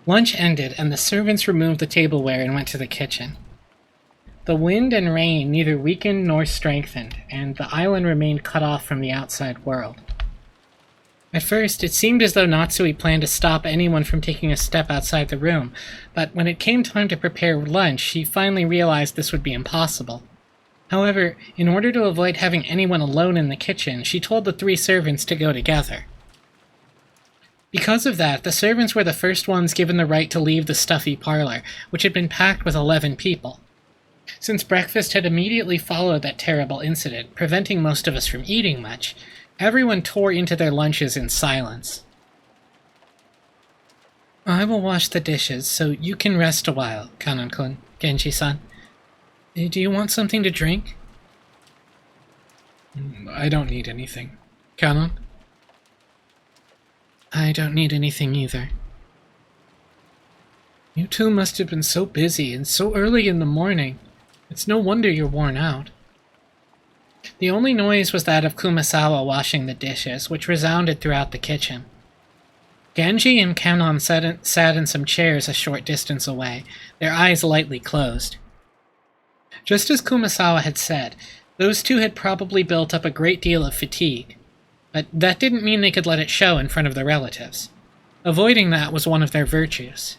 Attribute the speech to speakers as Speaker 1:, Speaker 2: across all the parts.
Speaker 1: Lunch ended, and the servants removed the tableware and went to the kitchen. The wind and rain neither weakened nor strengthened, and the island remained cut off from the outside world. At first, it seemed as though Natsui planned to stop anyone from taking a step outside the room, but when it came time to prepare lunch, she finally realized this would be impossible. However, in order to avoid having anyone alone in the kitchen, she told the 3 servants to go together. Because of that, the servants were the first ones given the right to leave the stuffy parlor, which had been packed with 11 people. Since breakfast had immediately followed that terrible incident, preventing most of us from eating much, everyone tore into their lunches in silence. I will wash the dishes, so you can rest a while, Kanon-kun, Genji-san. Do you want something to drink? I don't need anything. Kanon? I don't need anything either. You two must have been so busy and so early in the morning. It's no wonder you're worn out. The only noise was that of Kumasawa washing the dishes, which resounded throughout the kitchen. Genji and Kanon sat in some chairs a short distance away, their eyes lightly closed. Just as Kumasawa had said, those two had probably built up a great deal of fatigue, but that didn't mean they could let it show in front of their relatives. Avoiding that was one of their virtues.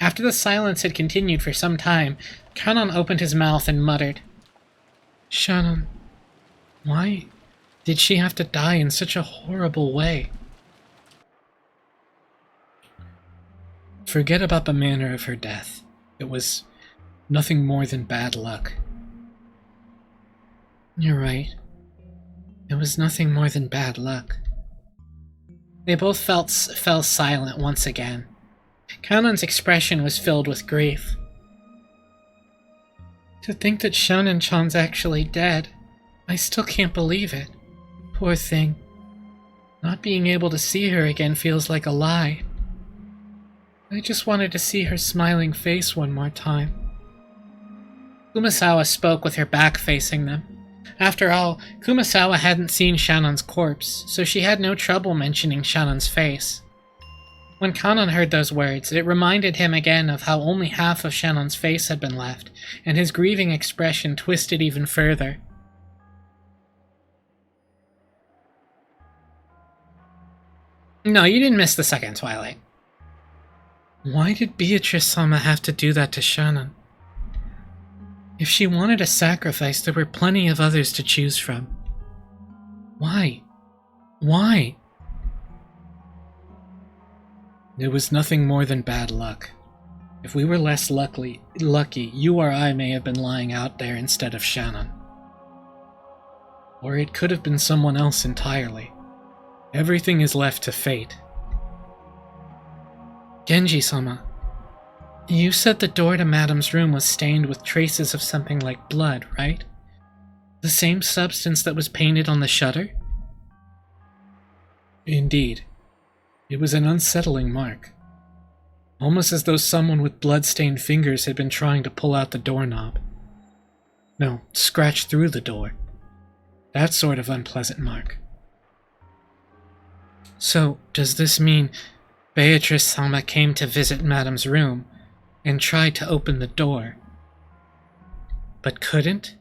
Speaker 1: After the silence had continued for some time, Kanon opened his mouth and muttered, Shannon, why did she have to die in such a horrible way? Forget about the manner of her death. It was nothing more than bad luck. You're right. It was nothing more than bad luck. They both fell silent once again. Kanon's expression was filled with grief. To think that Shannon-chan's actually dead, I still can't believe it. Poor thing. Not being able to see her again feels like a lie. I just wanted to see her smiling face one more time. Kumasawa spoke with her back facing them. After all, Kumasawa hadn't seen Shannon's corpse, so she had no trouble mentioning Shannon's face. When Kanon heard those words, it reminded him again of how only half of Shannon's face had been left, and his grieving expression twisted even further. No, you didn't miss the second Twilight. Why did Beatrice-sama have to do that to Shannon? If she wanted a sacrifice, there were plenty of others to choose from. Why? Why? It was nothing more than bad luck. If we were less lucky, you or I may have been lying out there instead of Shannon. Or it could have been someone else entirely. Everything is left to fate. Genji-sama, you said the door to Madame's room was stained with traces of something like blood, right? The same substance that was painted on the shutter? Indeed. It was an unsettling mark. Almost as though someone with blood-stained fingers had been trying to pull out the doorknob. No, scratch through the door. That sort of unpleasant mark. So, does this mean Beatrice-sama came to visit Madame's room and tried to open the door, but couldn't?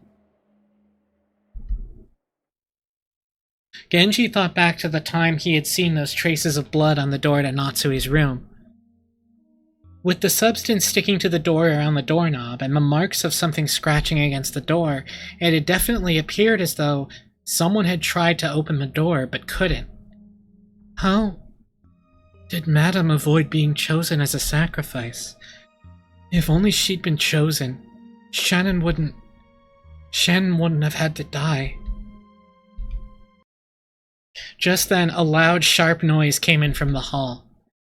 Speaker 1: Genji thought back to the time he had seen those traces of blood on the door to Natsui's room. With the substance sticking to the door around the doorknob and the marks of something scratching against the door, it had definitely appeared as though someone had tried to open the door but couldn't. How did Madame avoid being chosen as a sacrifice? If only she'd been chosen, Shannon wouldn't have had to die. Just then, a loud, sharp noise came in from the hall.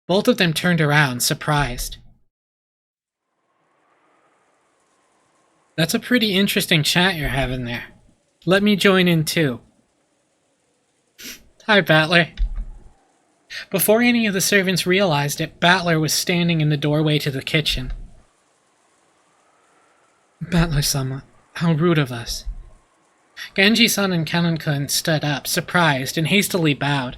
Speaker 1: Both of them turned around, surprised. That's a pretty interesting chat you're having there. Let me join in too. Hi, Battler. Before any of the servants realized it, Battler was standing in the doorway to the kitchen. Battler-sama, how rude of us. Genji-san and Kanon-kun stood up, surprised, and hastily bowed.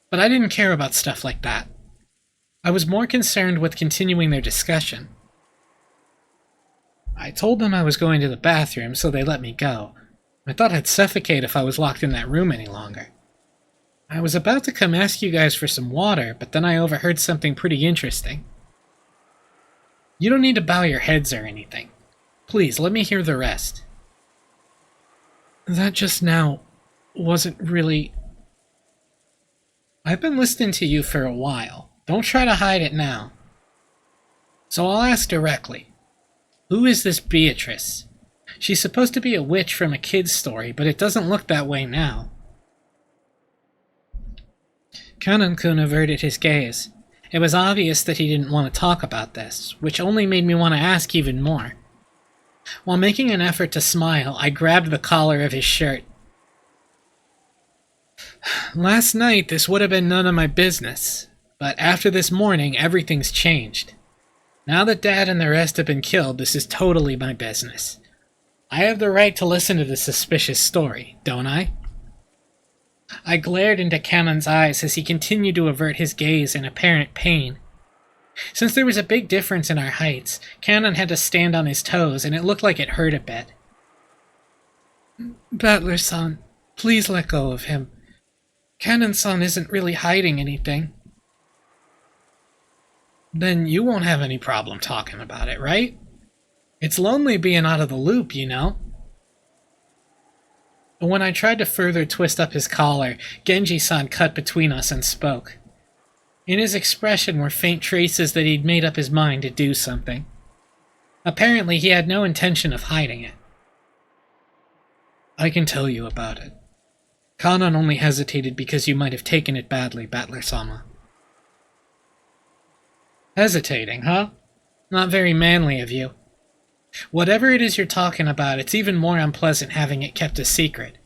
Speaker 1: But I didn't care about stuff like that. I was more concerned with continuing their discussion. I told them I was going to the bathroom, so they let me go. I thought I'd suffocate if I was locked in that room any longer. I was about to come ask you guys for some water, but then I overheard something pretty interesting. You don't need to bow your heads or anything. Please, let me hear the rest. That just now wasn't really... I've been listening to you for a while. Don't try to hide it now. So I'll ask directly. Who is this Beatrice? She's supposed to be a witch from a kid's story, but it doesn't look that way now. Kanan-kun averted his gaze. It was obvious that he didn't want to talk about this, which only made me want to ask even more. While making an effort to smile, I grabbed the collar of his shirt. Last night, this would have been none of my business, but after this morning, everything's changed. Now that Dad and the rest have been killed, this is totally my business. I have the right to listen to this suspicious story, don't I? I glared into Kanon's eyes as he continued to avert his gaze in apparent pain. Since there was a big difference in our heights, Kanon had to stand on his toes, and it looked like it hurt a bit. Battler-san, please let go of him. Kanon-san isn't really hiding anything. Then you won't have any problem talking about it, right? It's lonely being out of the loop, you know? When I tried to further twist up his collar, Genji-san cut between us and spoke. In his expression were faint traces that he'd made up his mind to do something. Apparently, he had no intention of hiding it. I can tell you about it. Kanon only hesitated because you might have taken it badly, Battler-sama. Hesitating, huh? Not very manly of you. Whatever it is you're talking about, it's even more unpleasant having it kept a secret.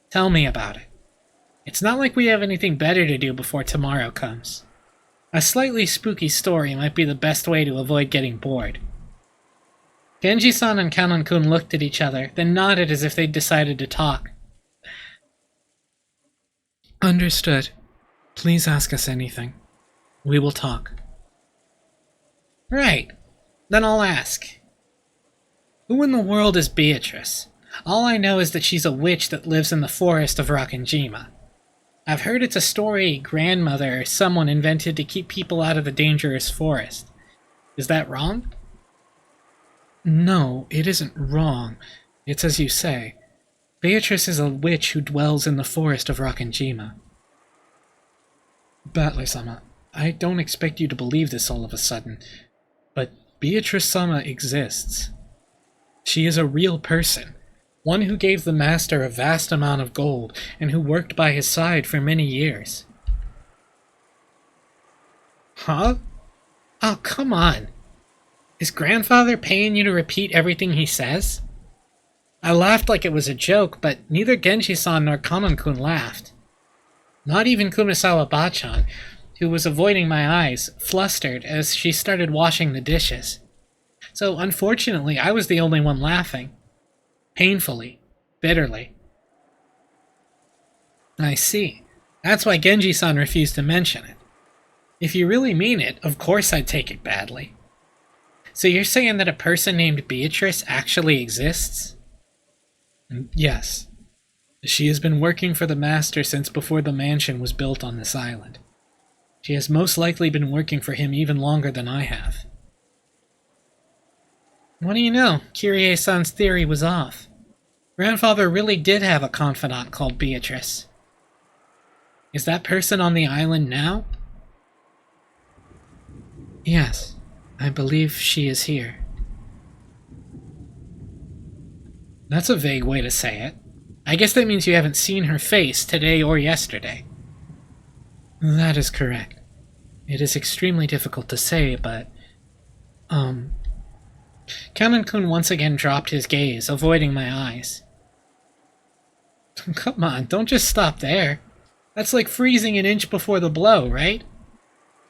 Speaker 1: Tell me about it. It's not like we have anything better to do before tomorrow comes. A slightly spooky story might be the best way to avoid getting bored. Genji-san and Kanon-kun looked at each other, then nodded as if they'd decided to talk. Understood. Please ask us anything. We will talk. Right. Then I'll ask. Who in the world is Beatrice? All I know is that she's a witch that lives in the forest of Rakenjima. I've heard it's a story grandmother or someone invented to keep people out of the dangerous forest. Is that wrong? No, it isn't wrong. It's as you say. Beatrice is a witch who dwells in the forest of Rakenjima. Battler-sama, I don't expect you to believe this all of a sudden, but Beatrice-sama exists. She is a real person, one who gave the master a vast amount of gold and who worked by his side for many years. Huh? Oh, come on. Is grandfather paying you to repeat everything he says? I laughed like it was a joke, but neither Genji-san nor Kanon-kun laughed. Not even Kumasawa-bachan, who was avoiding my eyes, flustered as she started washing the dishes. So, unfortunately, I was the only one laughing. Painfully. Bitterly. I see. That's why Genji-san refused to mention it. If you really mean it, of course I'd take it badly. So you're saying that a person named Beatrice actually exists? Yes. She has been working for the master since before the mansion was built on this island. She has most likely been working for him even longer than I have. What do you know? Kyrie-san's theory was off. Grandfather really did have a confidant called Beatrice. Is that person on the island now? Yes, I believe she is here. That's a vague way to say it. I guess that means you haven't seen her face today or yesterday. That is correct. It is extremely difficult to say, but... Kanon-kun once again dropped his gaze, avoiding my eyes. Come on, don't just stop there. That's like freezing an inch before the blow, right?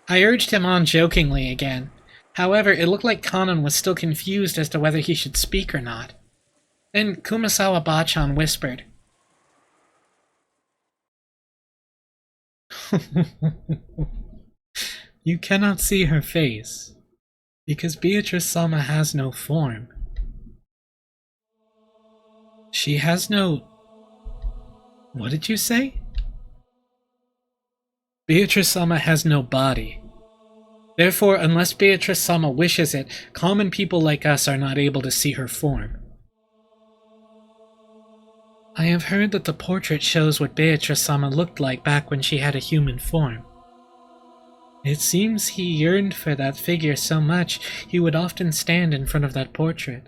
Speaker 1: I urged him on jokingly again. However, it looked like Kanon was still confused as to whether he should speak or not. Then Kumasawa-bachan whispered. You cannot see her face, because Beatrice-sama has no form. She has no... What did you say? Beatrice-sama has no body. Therefore, unless Beatrice-sama wishes it, common people like us are not able to see her form. I have heard that the portrait shows what Beatrice-sama looked like back when she had a human form. It seems he yearned for that figure so much he would often stand in front of that portrait.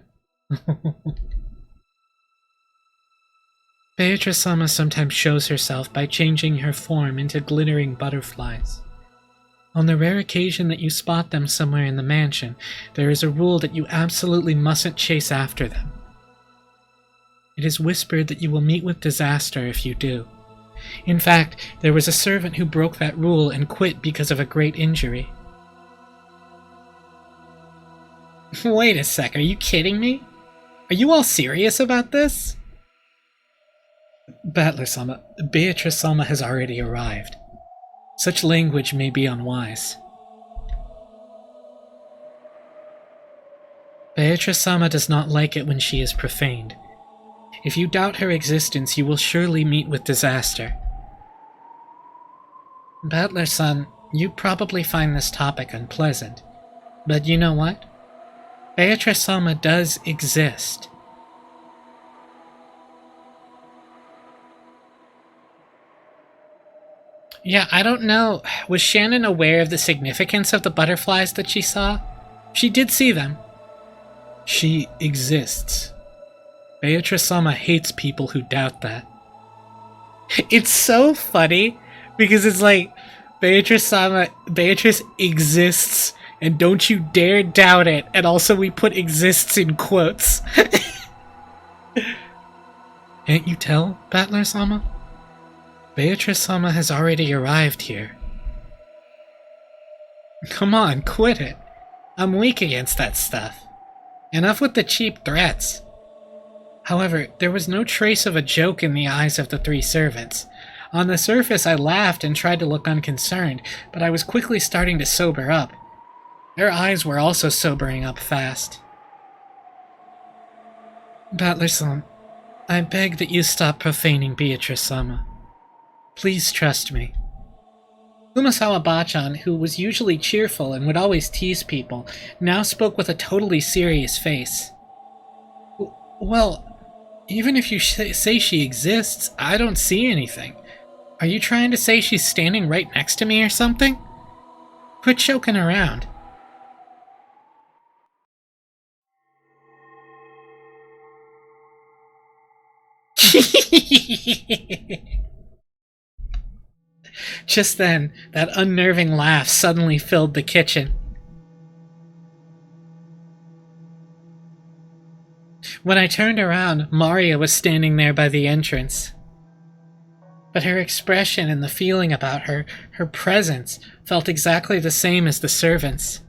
Speaker 1: Beatrice-sama sometimes shows herself by changing her form into glittering butterflies. On the rare occasion that you spot them somewhere in the mansion, there is a rule that you absolutely mustn't chase after them. It is whispered that you will meet with disaster if you do. In fact, there was a servant who broke that rule and quit because of a great injury. Wait a sec, are you kidding me? Are you all serious about this? Battler-sama, Beatrice-sama has already arrived. Such language may be unwise. Beatrice-sama does not like it when she is profaned. If you doubt her existence, you will surely meet with disaster. Battler-san, you probably find this topic unpleasant, but you know what? Beatrice-sama does exist. Yeah, I don't know. Was Shannon aware of the significance of the butterflies that she saw? She did see them. She exists. Beatrice-sama hates people who doubt that. It's so funny, because it's like, Beatrice exists, and don't you dare doubt it, and also we put exists in quotes. Can't you tell, Battler-sama? Beatrice-sama has already arrived here. Come on, quit it. I'm weak against that stuff. Enough with the cheap threats. However, there was no trace of a joke in the eyes of the three servants. On the surface, I laughed and tried to look unconcerned, but I was quickly starting to sober up. Their eyes were also sobering up fast. Battler-san, I beg that you stop profaning Beatrice-sama. Please trust me. Umasawa Bachan, who was usually cheerful and would always tease people, now spoke with a totally serious face. Well, even if you say she exists, I don't see anything. Are you trying to say she's standing right next to me or something? Quit joking around. Just then, that unnerving laugh suddenly filled the kitchen. When I turned around, Maria was standing there by the entrance. But her expression and the feeling about her presence, felt exactly the same as the servants.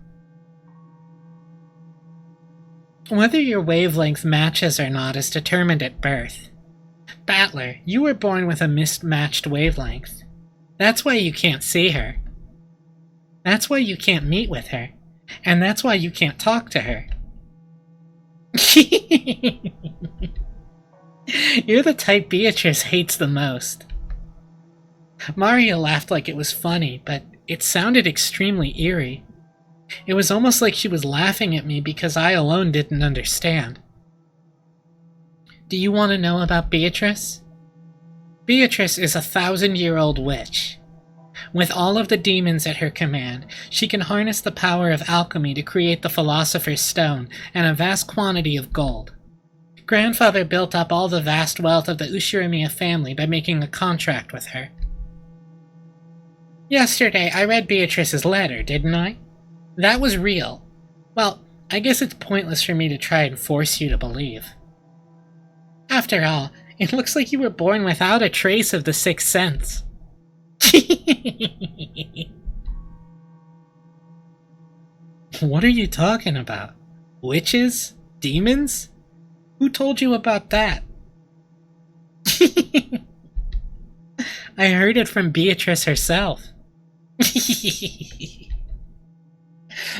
Speaker 1: Whether your wavelength matches or not is determined at birth. Battler, you were born with a mismatched wavelength. That's why you can't see her. That's why you can't meet with her. And that's why you can't talk to her. You're the type Beatrice hates the most. Maria laughed like it was funny, but it sounded extremely eerie. It was almost like she was laughing at me because I alone didn't understand. Do you want to know about Beatrice? Beatrice is a 1,000-year-old witch. With all of the demons at her command, she can harness the power of alchemy to create the Philosopher's Stone and a vast quantity of gold. Grandfather built up all the vast wealth of the Ushirimiya family by making a contract with her. Yesterday, I read Beatrice's letter, didn't I? That was real. Well, I guess it's pointless for me to try and force you to believe. After all, it looks like you were born without a trace of the sixth sense. What are you talking about? Witches? Demons? Who told you about that? I heard it from Beatrice herself.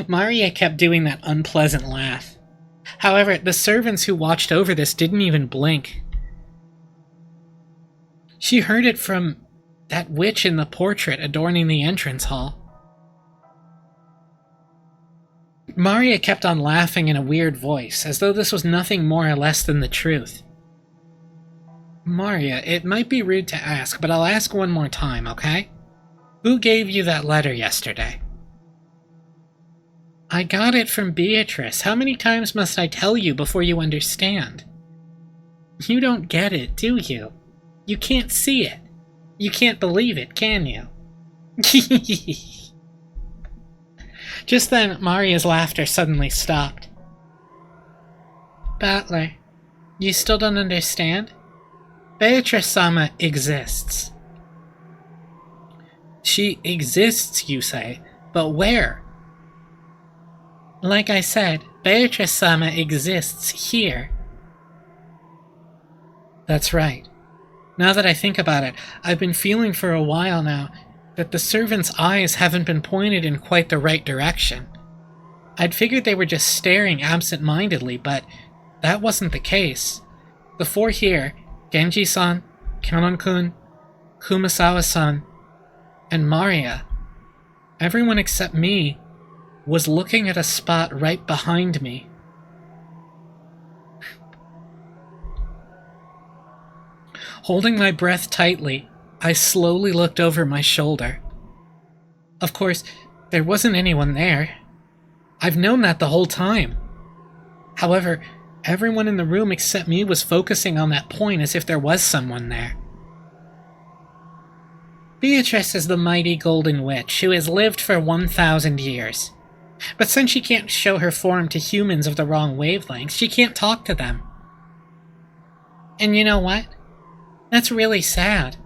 Speaker 1: Maria kept doing that unpleasant laugh. However, the servants who watched over this didn't even blink. She heard it from that witch in the portrait adorning the entrance hall. Maria kept on laughing in a weird voice, as though this was nothing more or less than the truth. Maria, it might be rude to ask, but I'll ask one more time, okay? Who gave you that letter yesterday? I got it from Beatrice. How many times must I tell you before you understand? You don't get it, do you? You can't see it. You can't believe it, can you? Just then, Maria's laughter suddenly stopped. Battler, you still don't understand? Beatrice-sama exists. She exists, you say, but where? Like I said, Beatrice-sama exists here. That's right. Now that I think about it, I've been feeling for a while now that the servants' eyes haven't been pointed in quite the right direction. I'd figured they were just staring absent-mindedly, but that wasn't the case. The four here, Genji-san, Kyonon-kun, Kumasawa-san, and Maria, everyone except me, was looking at a spot right behind me. Holding my breath tightly, I slowly looked over my shoulder. Of course, there wasn't anyone there. I've known that the whole time. However, everyone in the room except me was focusing on that point as if there was someone there. Beatrice is the mighty Golden Witch who has lived for 1,000 years. But since she can't show her form to humans of the wrong wavelengths, she can't talk to them. And you know what? That's really sad.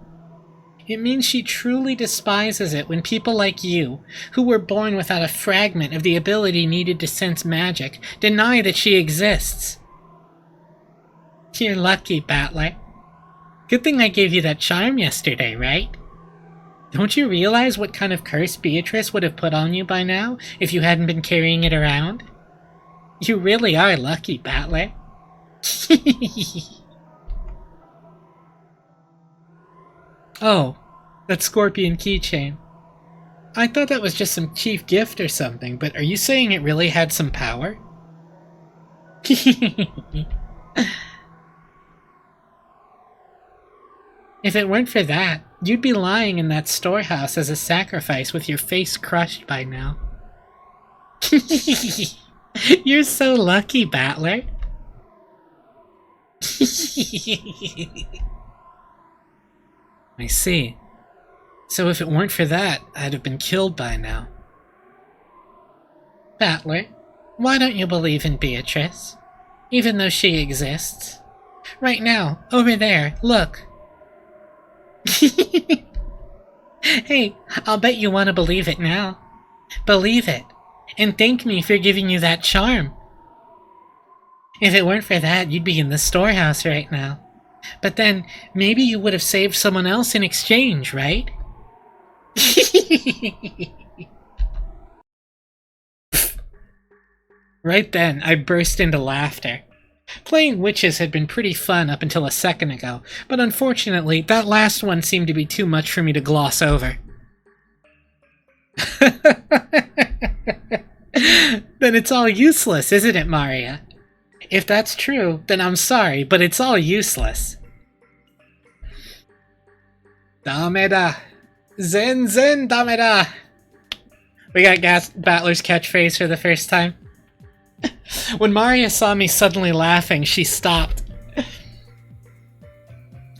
Speaker 1: It means she truly despises it when people like you, who were born without a fragment of the ability needed to sense magic, deny that she exists. You're lucky, Battler. Good thing I gave you that charm yesterday, right? Don't you realize what kind of curse Beatrice would have put on you by now if you hadn't been carrying it around? You really are lucky, Battler. Oh, that scorpion keychain. I thought that was just some cheap gift or something, but are you saying it really had some power? If it weren't for that, you'd be lying in that storehouse as a sacrifice with your face crushed by now. You're so lucky, Battler. I see. So if it weren't for that, I'd have been killed by now. Battler, why don't you believe in Beatrice? Even though she exists. Right now, over there, look. Hey, I'll bet you want to believe it now. Believe it, and thank me for giving you that charm. If it weren't for that, you'd be in the storehouse right now. But then, maybe you would have saved someone else in exchange, right? Right then, I burst into laughter. Playing witches had been pretty fun up until a second ago, but unfortunately, that last one seemed to be too much for me to gloss over. Then it's all useless, isn't it, Maria? If that's true, then I'm sorry, but it's all useless. Dameda. Zen dameda. We got Battler's catchphrase for the first time. When Maria saw me suddenly laughing, she stopped.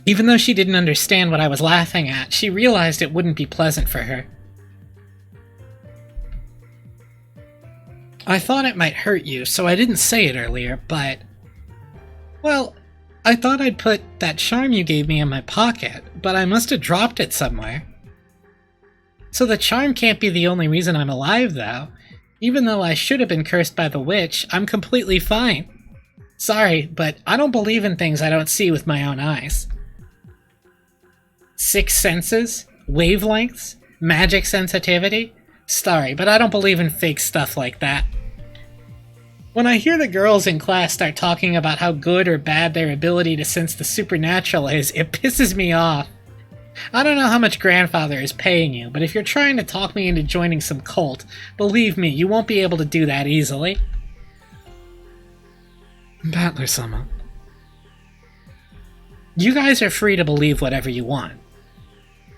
Speaker 1: Even though she didn't understand what I was laughing at, she realized it wouldn't be pleasant for her. I thought it might hurt you, so I didn't say it earlier, but... Well, I thought I'd put that charm you gave me in my pocket, but I must have dropped it somewhere. So the charm can't be the only reason I'm alive, though. Even though I should have been cursed by the witch, I'm completely fine. Sorry, but I don't believe in things I don't see with my own eyes. Sixth senses? Wavelengths? Magic sensitivity? Sorry, but I don't believe in fake stuff like that. When I hear the girls in class start talking about how good or bad their ability to sense the supernatural is, it pisses me off. I don't know how much grandfather is paying you, but if you're trying to talk me into joining some cult, believe me, you won't be able to do that easily. Battler-sama. You guys are free to believe whatever you want.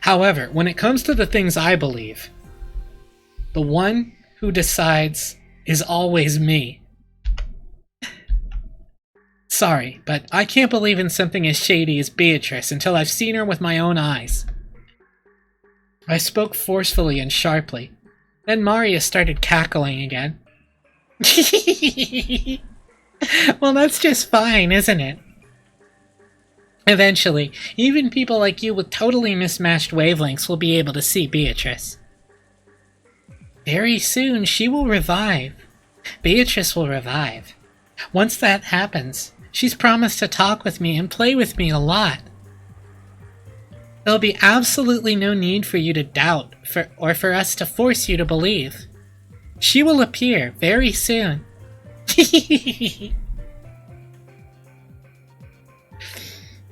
Speaker 1: However, when it comes to the things I believe, the one who decides is always me. Sorry, but I can't believe in something as shady as Beatrice until I've seen her with my own eyes. I spoke forcefully and sharply. Then Maria started cackling again. Well, that's just fine, isn't it? Eventually, even people like you with totally mismatched wavelengths will be able to see Beatrice. Very soon, she will revive. Beatrice will revive. Once that happens, she's promised to talk with me and play with me a lot. There'll be absolutely no need for you to doubt, or for us to force you to believe. She will appear very soon.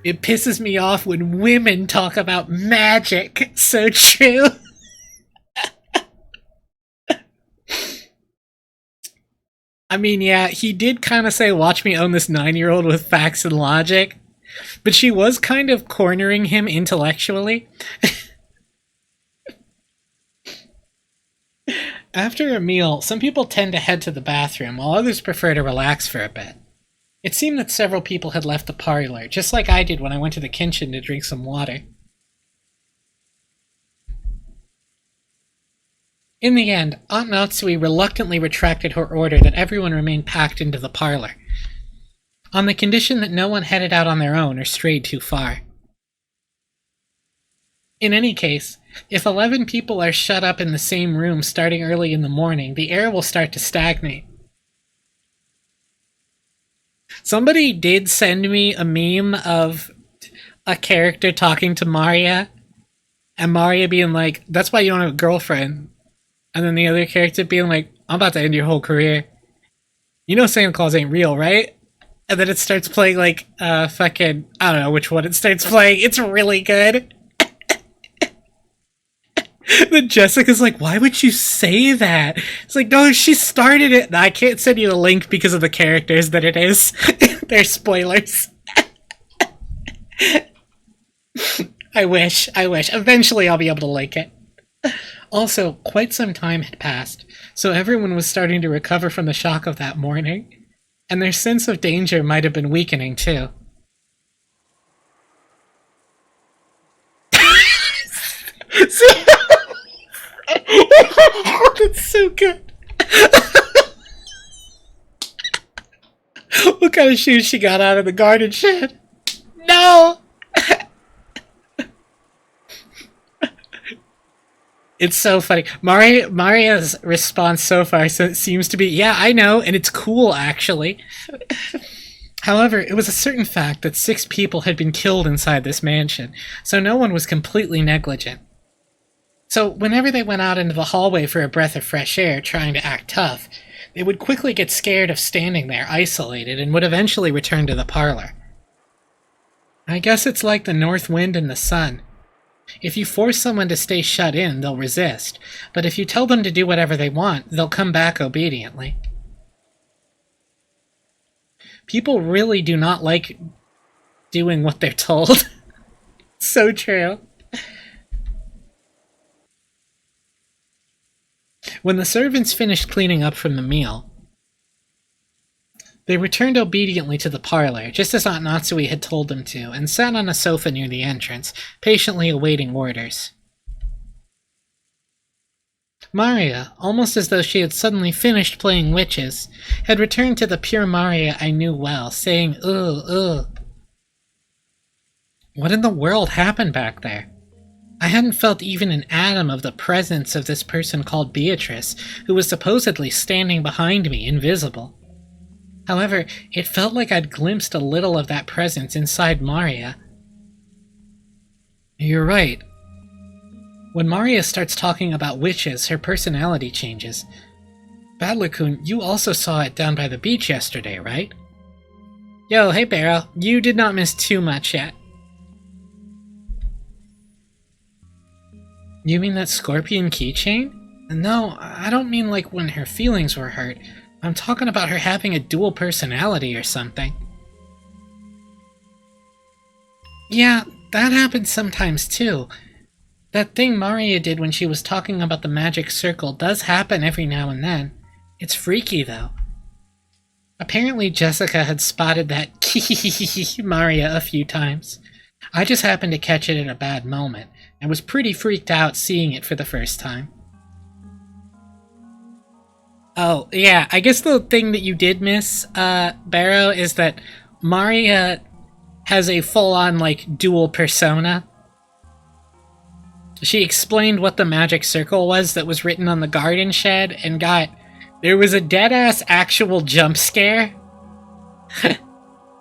Speaker 1: It pisses me off when women talk about magic. So true. I mean, yeah, he did kind of say, watch me own this 9-year-old with facts and logic. But she was kind of cornering him intellectually. After a meal, some people tend to head to the bathroom, while others prefer to relax for a bit. It seemed that several people had left the parlor, just like I did when I went to the kitchen to drink some water. In the end, Aunt Natsui reluctantly retracted her order that everyone remain packed into the parlor, on the condition that no one headed out on their own or strayed too far. In any case, if 11 people are shut up in the same room starting early in the morning, the air will start to stagnate. Somebody did send me a meme of a character talking to Maria, and Maria being like, that's why you don't have a girlfriend. And then the other character being like, I'm about to end your whole career. You know Santa Claus ain't real, right? And then it starts playing like, fucking, I don't know which one it starts playing. It's really good. Then Jessica's like, why would you say that? It's like, no, she started it. No, I can't send you the link because of the characters that it is. They're spoilers. I wish. Eventually I'll be able to link it. Also, quite some time had passed, so everyone was starting to recover from the shock of that morning, and their sense of danger might have been weakening too. That's so good. What kind of shoes she got out of the garden shed? No! It's so funny. Maria's response so far seems to be, yeah, I know, and it's cool, actually. However, it was a certain fact that 6 people had been killed inside this mansion, so no one was completely negligent. So whenever they went out into the hallway for a breath of fresh air, trying to act tough, they would quickly get scared of standing there isolated and would eventually return to the parlor. I guess it's like the north wind and the sun. If you force someone to stay shut in, they'll resist, but if you tell them to do whatever they want, they'll come back obediently. People really do not like doing what they're told. So true. When the servants finished cleaning up from the meal, they returned obediently to the parlor, just as Aunt Natsui had told them to, and sat on a sofa near the entrance, patiently awaiting orders. Maria, almost as though she had suddenly finished playing witches, had returned to the pure Maria I knew well, saying, ugh, ugh. What in the world happened back there? I hadn't felt even an atom of the presence of this person called Beatrice, who was supposedly standing behind me, invisible. However, it felt like I'd glimpsed a little of that presence inside Maria. You're right. When Maria starts talking about witches, her personality changes. Badler-kun, you also saw it down by the beach yesterday, right? Yo, hey Barrow, you did not miss too much yet. You mean that scorpion keychain? No, I don't mean like when her feelings were hurt. I'm talking about her having a dual personality or something. Yeah, that happens sometimes too. That thing Maria did when she was talking about the magic circle does happen every now and then. It's freaky though. Apparently Jessica had spotted that Maria a few times. I just happened to catch it at a bad moment, and was pretty freaked out seeing it for the first time. Oh, yeah, I guess the thing that you did miss, Barrow, is that Maria has a full-on, like, dual persona. She explained what the magic circle was that was written on the garden shed, and there was a dead-ass actual jump scare.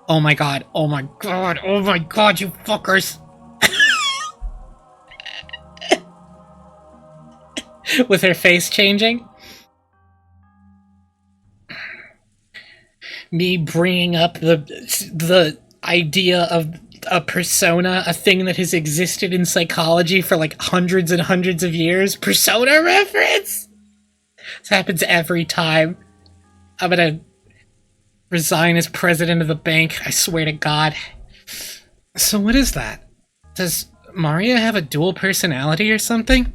Speaker 1: Oh my god, oh my god, oh my god, you fuckers! With her face changing. Me bringing up the idea of a persona, a thing that has existed in psychology for like hundreds and hundreds of years. Persona reference! This happens every time. I'm gonna resign as president of the bank, I swear to God. So what is that? Does Maria have a dual personality or something?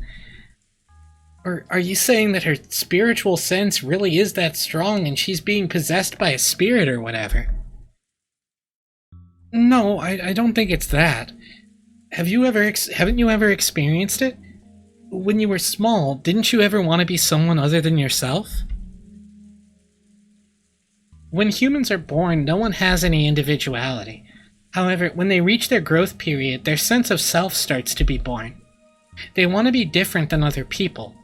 Speaker 1: Or are you saying that her spiritual sense really is that strong and she's being possessed by a spirit or whatever? No, I don't think it's that. Haven't you ever experienced it? When you were small, didn't you ever want to be someone other than yourself? When humans are born, no one has any individuality. However, when they reach their growth period, their sense of self starts to be born. They want to be different than other people.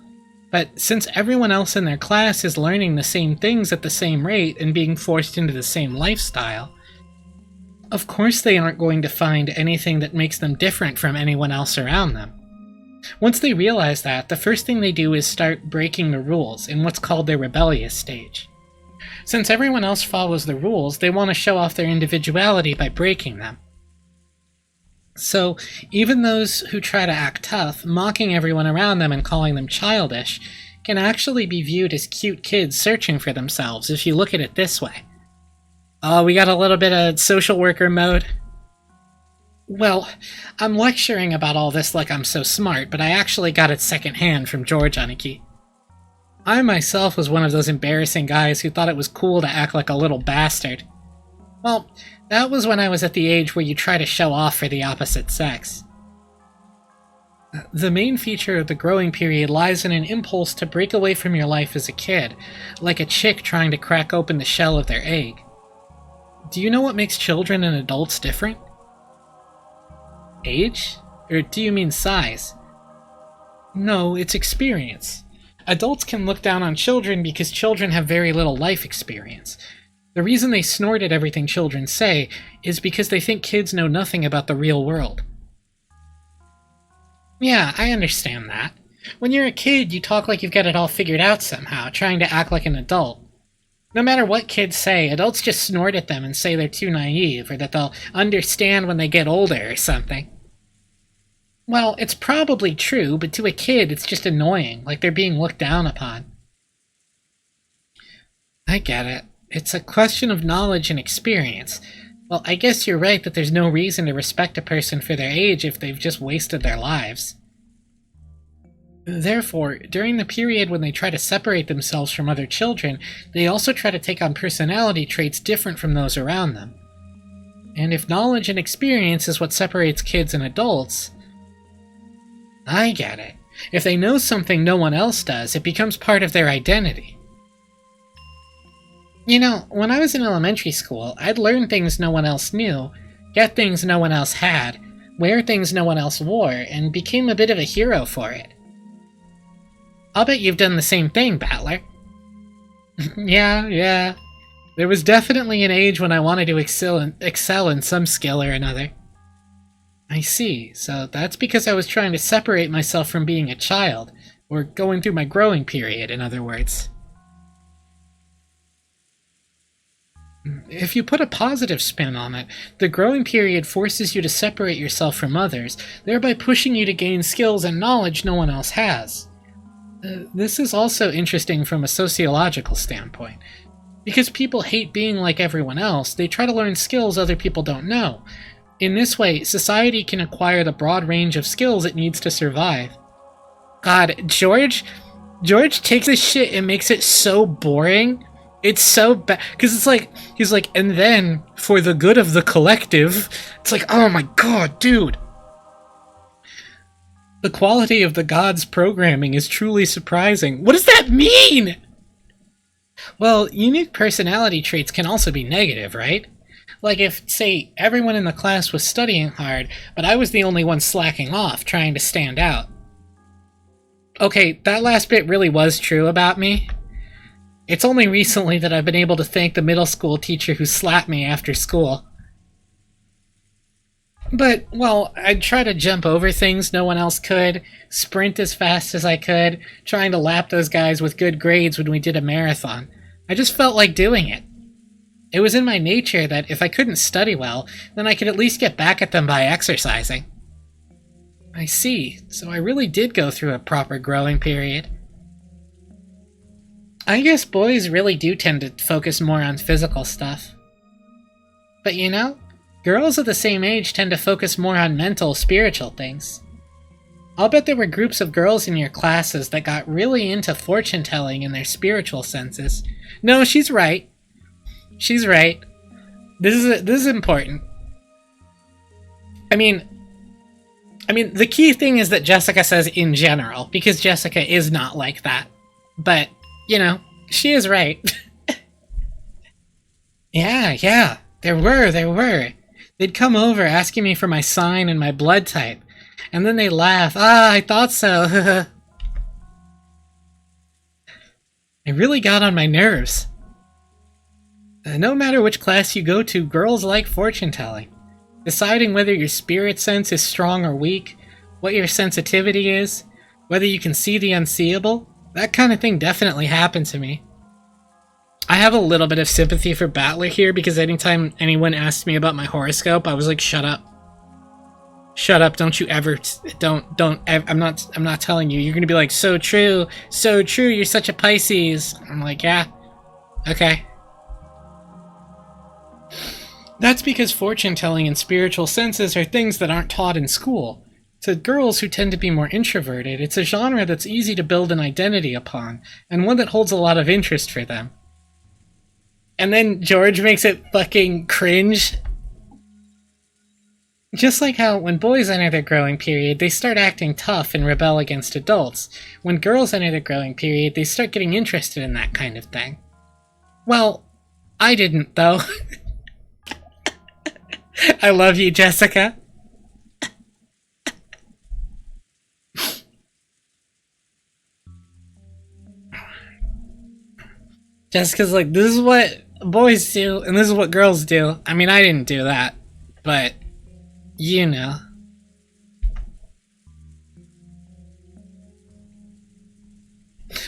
Speaker 1: But since everyone else in their class is learning the same things at the same rate and being forced into the same lifestyle, of course they aren't going to find anything that makes them different from anyone else around them. Once they realize that, the first thing they do is start breaking the rules in what's called their rebellious stage. Since everyone else follows the rules, they want to show off their individuality by breaking them. So, even those who try to act tough, mocking everyone around them and calling them childish, can actually be viewed as cute kids searching for themselves if you look at it this way. Oh, we got a little bit of social worker mode. Well, I'm lecturing about all this like I'm so smart, but I actually got it secondhand from George Aniki. I myself was one of those embarrassing guys who thought it was cool to act like a little bastard. Well, that was when I was at the age where you try to show off for the opposite sex. The main feature of the growing period lies in an impulse to break away from your life as a kid, like a chick trying to crack open the shell of their egg. Do you know what makes children and adults different? Age? Or do you mean size? No, it's experience. Adults can look down on children because children have very little life experience. The reason they snort at everything children say is because they think kids know nothing about the real world. Yeah, I understand that. When you're a kid, you talk like you've got it all figured out somehow, trying to act like an adult. No matter what kids say, adults just snort at them and say they're too naive, or that they'll understand when they get older or something. Well, it's probably true, but to a kid, it's just annoying, like they're being looked down upon. I get it. It's a question of knowledge and experience. Well, I guess you're right that there's no reason to respect a person for their age if they've just wasted their lives. Therefore, during the period when they try to separate themselves from other children, they also try to take on personality traits different from those around them. And if knowledge and experience is what separates kids and adults, I get it. If they know something no one else does, it becomes part of their identity. You know, when I was in elementary school, I'd learn things no one else knew, get things no one else had, wear things no one else wore, and became a bit of a hero for it. I'll bet you've done the same thing, Battler. Yeah. There was definitely an age when I wanted to excel in some skill or another. I see. So that's because I was trying to separate myself from being a child, or going through my growing period, in other words. If you put a positive spin on it, the growing period forces you to separate yourself from others, thereby pushing you to gain skills and knowledge no one else has. This is also interesting from a sociological standpoint. Because people hate being like everyone else, they try to learn skills other people don't know. In this way, society can acquire the broad range of skills it needs to survive. God, George takes this shit and makes it so boring. It's so bad, because it's like, he's like, and then, for the good of the collective, it's like, oh my god, dude. The quality of the gods' programming is truly surprising. What does that mean? Well, unique personality traits can also be negative, right? Like if, say, everyone in the class was studying hard, but I was the only one slacking off, trying to stand out. Okay, that last bit really was true about me. It's only recently that I've been able to thank the middle school teacher who slapped me after school. But, well, I'd try to jump over things no one else could, sprint as fast as I could, trying to lap those guys with good grades when we did a marathon. I just felt like doing it. It was in my nature that if I couldn't study well, then I could at least get back at them by exercising. I see, so I really did go through a proper growing period. I guess boys really do tend to focus more on physical stuff. But you know, girls of the same age tend to focus more on mental, spiritual things. I'll bet there were groups of girls in your classes that got really into fortune-telling in their spiritual senses. No, she's right. She's right. This is important. I mean, the key thing is that Jessica says in general, because Jessica is not like that. But, you know, she is right. Yeah, there were. They'd come over asking me for my sign and my blood type. And then they laugh. I thought so. It really got on my nerves. No matter which class you go to, girls like fortune-telling. Deciding whether your spirit sense is strong or weak, what your sensitivity is, whether you can see the unseeable, that kind of thing definitely happened to me. I have a little bit of sympathy for Battler here because anytime anyone asked me about my horoscope, I was like, shut up. Shut up, don't you ever, I'm not telling you. You're gonna be like, so true, you're such a Pisces. I'm like, yeah, okay. That's because fortune-telling and spiritual senses are things that aren't taught in school. To girls who tend to be more introverted, it's a genre that's easy to build an identity upon, and one that holds a lot of interest for them. And then George makes it fucking cringe. Just like how when boys enter their growing period, they start acting tough and rebel against adults. When girls enter their growing period, they start getting interested in that kind of thing. Well, I didn't, though. I love you, Jessica. Jessica's like, this is what boys do, and this is what girls do. I mean, I didn't do that, but, you know.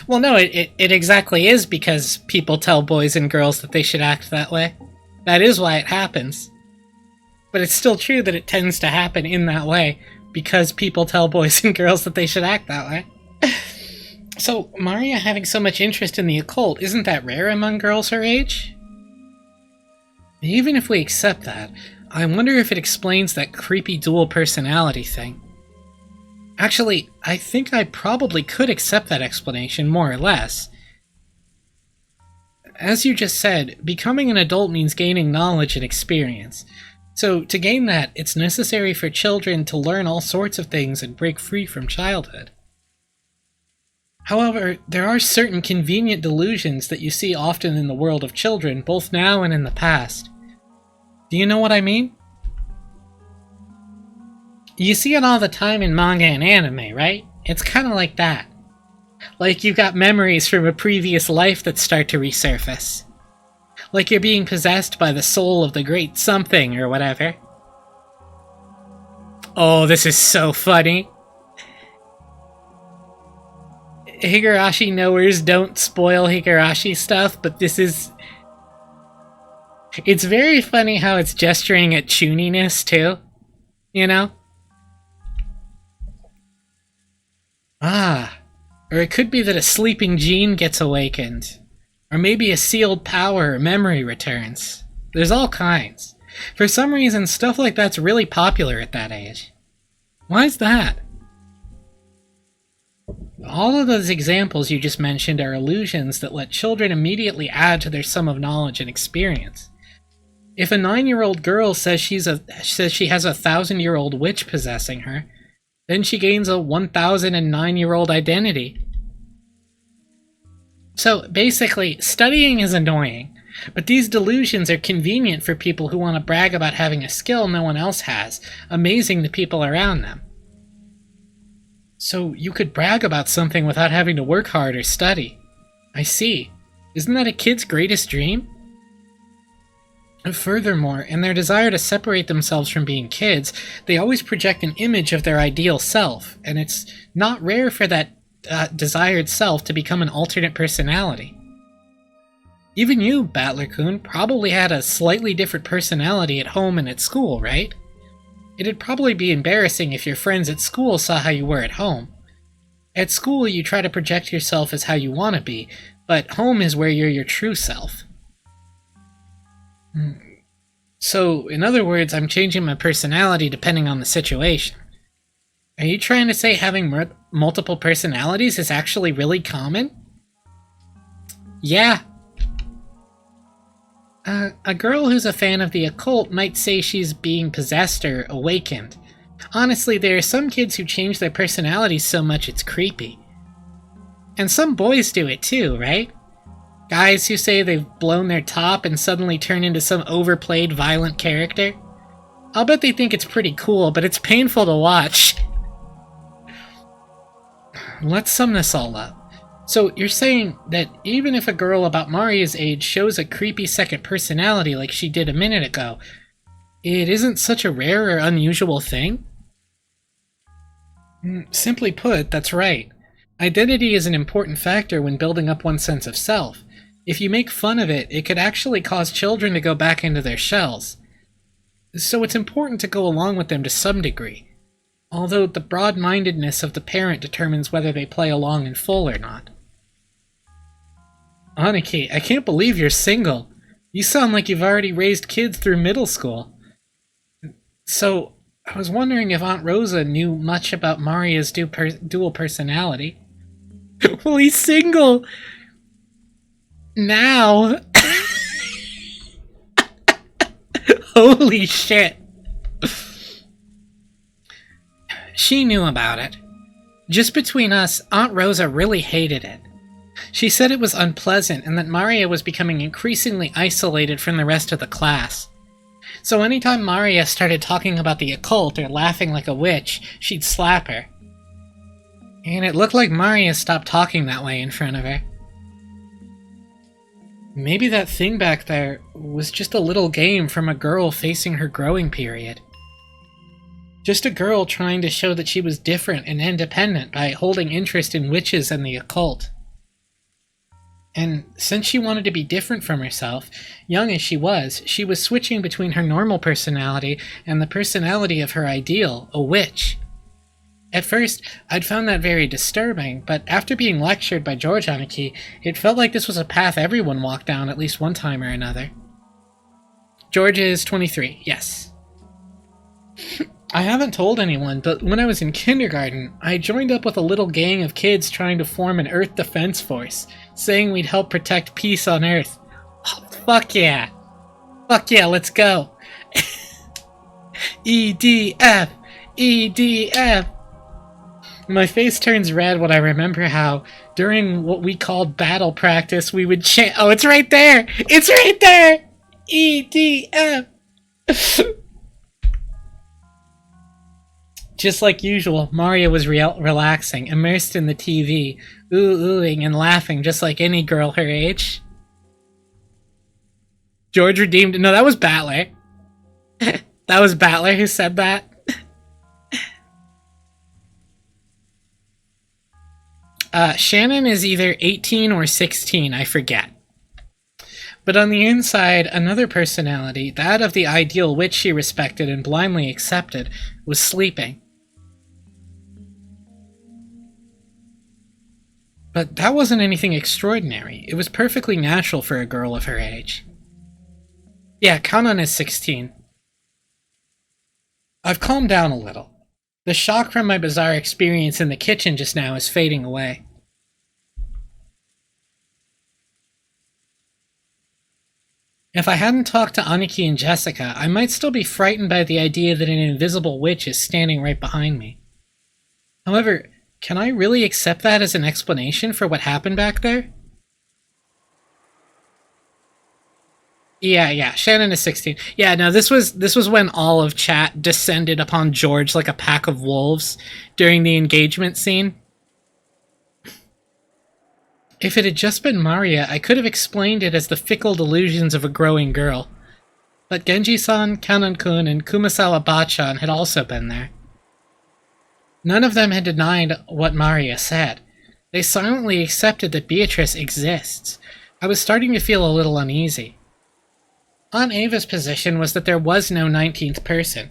Speaker 1: Well, no, it exactly is because people tell boys and girls that they should act that way. That is why it happens. But it's still true that it tends to happen in that way because people tell boys and girls that they should act that way. So, Maria having so much interest in the occult, isn't that rare among girls her age? Even if we accept that, I wonder if it explains that creepy dual personality thing. Actually, I think I probably could accept that explanation, more or less. As you just said, becoming an adult means gaining knowledge and experience. So, to gain that, it's necessary for children to learn all sorts of things and break free from childhood. However, there are certain convenient delusions that you see often in the world of children, both now and in the past. Do you know what I mean? You see it all the time in manga and anime, right? It's kind of like that. Like you've got memories from a previous life that start to resurface. Like you're being possessed by the soul of the great something or whatever. Oh, this is so funny. Higurashi knowers don't spoil Higurashi stuff, but this is... It's very funny how it's gesturing at chuniness, too. You know? Ah. Or it could be that a sleeping gene gets awakened. Or maybe a sealed power or memory returns. There's all kinds. For some reason, stuff like that's really popular at that age. Why is that? All of those examples you just mentioned are illusions that let children immediately add to their sum of knowledge and experience. If a 9-year-old girl says she has a 1,000-year-old witch possessing her, then she gains a 1,009-year-old identity. So basically, studying is annoying, but these delusions are convenient for people who want to brag about having a skill no one else has, amazing the people around them. So you could brag about something without having to work hard or study. I see. Isn't that a kid's greatest dream? Furthermore, in their desire to separate themselves from being kids, they always project an image of their ideal self, and it's not rare for that desired self to become an alternate personality. Even you, Battler-kun, probably had a slightly different personality at home and at school, right? It'd probably be embarrassing if your friends at school saw how you were at home. At school, you try to project yourself as how you want to be, but home is where you're your true self. So, in other words, I'm changing my personality depending on the situation. Are you trying to say having multiple personalities is actually really common? Yeah. A girl who's a fan of the occult might say she's being possessed or awakened. Honestly, there are some kids who change their personalities so much it's creepy. And some boys do it too, right? Guys who say they've blown their top and suddenly turn into some overplayed violent character. I'll bet they think it's pretty cool, but it's painful to watch. Let's sum this all up. So you're saying that even if a girl about Maria's age shows a creepy second personality like she did a minute ago, it isn't such a rare or unusual thing? Simply put, that's right. Identity is an important factor when building up one's sense of self. If you make fun of it, it could actually cause children to go back into their shells. So it's important to go along with them to some degree, although the broad-mindedness of the parent determines whether they play along in full or not. Aniki, I can't believe you're single. You sound like you've already raised kids through middle school. So, I was wondering if Aunt Rosa knew much about Maria's dual personality. Well, he's single! Now! Holy shit! She knew about it. Just between us, Aunt Rosa really hated it. She said it was unpleasant and that Maria was becoming increasingly isolated from the rest of the class. So anytime Maria started talking about the occult or laughing like a witch, she'd slap her. And it looked like Maria stopped talking that way in front of her. Maybe that thing back there was just a little game from a girl facing her growing period. Just a girl trying to show that she was different and independent by holding interest in witches and the occult. And since she wanted to be different from herself, young as she was switching between her normal personality and the personality of her ideal, a witch. At first, I'd found that very disturbing, but after being lectured by George Aniki, it felt like this was a path everyone walked down at least one time or another. George is 23, yes. I haven't told anyone, but when I was in kindergarten, I joined up with a little gang of kids trying to form an Earth Defense Force, saying we'd help protect peace on Earth. Oh, fuck yeah! Fuck yeah, let's go! EDF! EDF! My face turns red when I remember how, during what we called battle practice, we would chant— oh, it's right there! It's right there! EDF! Just like usual, Maria was relaxing, immersed in the TV, oohing and laughing just like any girl her age. George redeemed— no, that was Battler. That was Battler who said that. Shannon is either 18 or 16, I forget. But on the inside, another personality, that of the ideal witch she respected and blindly accepted, was sleeping. But that wasn't anything extraordinary. It was perfectly natural for a girl of her age. Yeah, Kanan is 16. I've calmed down a little. The shock from my bizarre experience in the kitchen just now is fading away. If I hadn't talked to Aniki and Jessica, I might still be frightened by the idea that an invisible witch is standing right behind me. However, can I really accept that as an explanation for what happened back there? Yeah, Shannon is 16. Yeah, no, this was when all of chat descended upon George like a pack of wolves during the engagement scene. If it had just been Maria, I could have explained it as the fickle delusions of a growing girl. But Genji-san, Kanan-kun, and Kumasawa Bachan had also been there. None of them had denied what Maria said. They silently accepted that Beatrice exists. I was starting to feel a little uneasy. Aunt Ava's position was that there was no 19th person,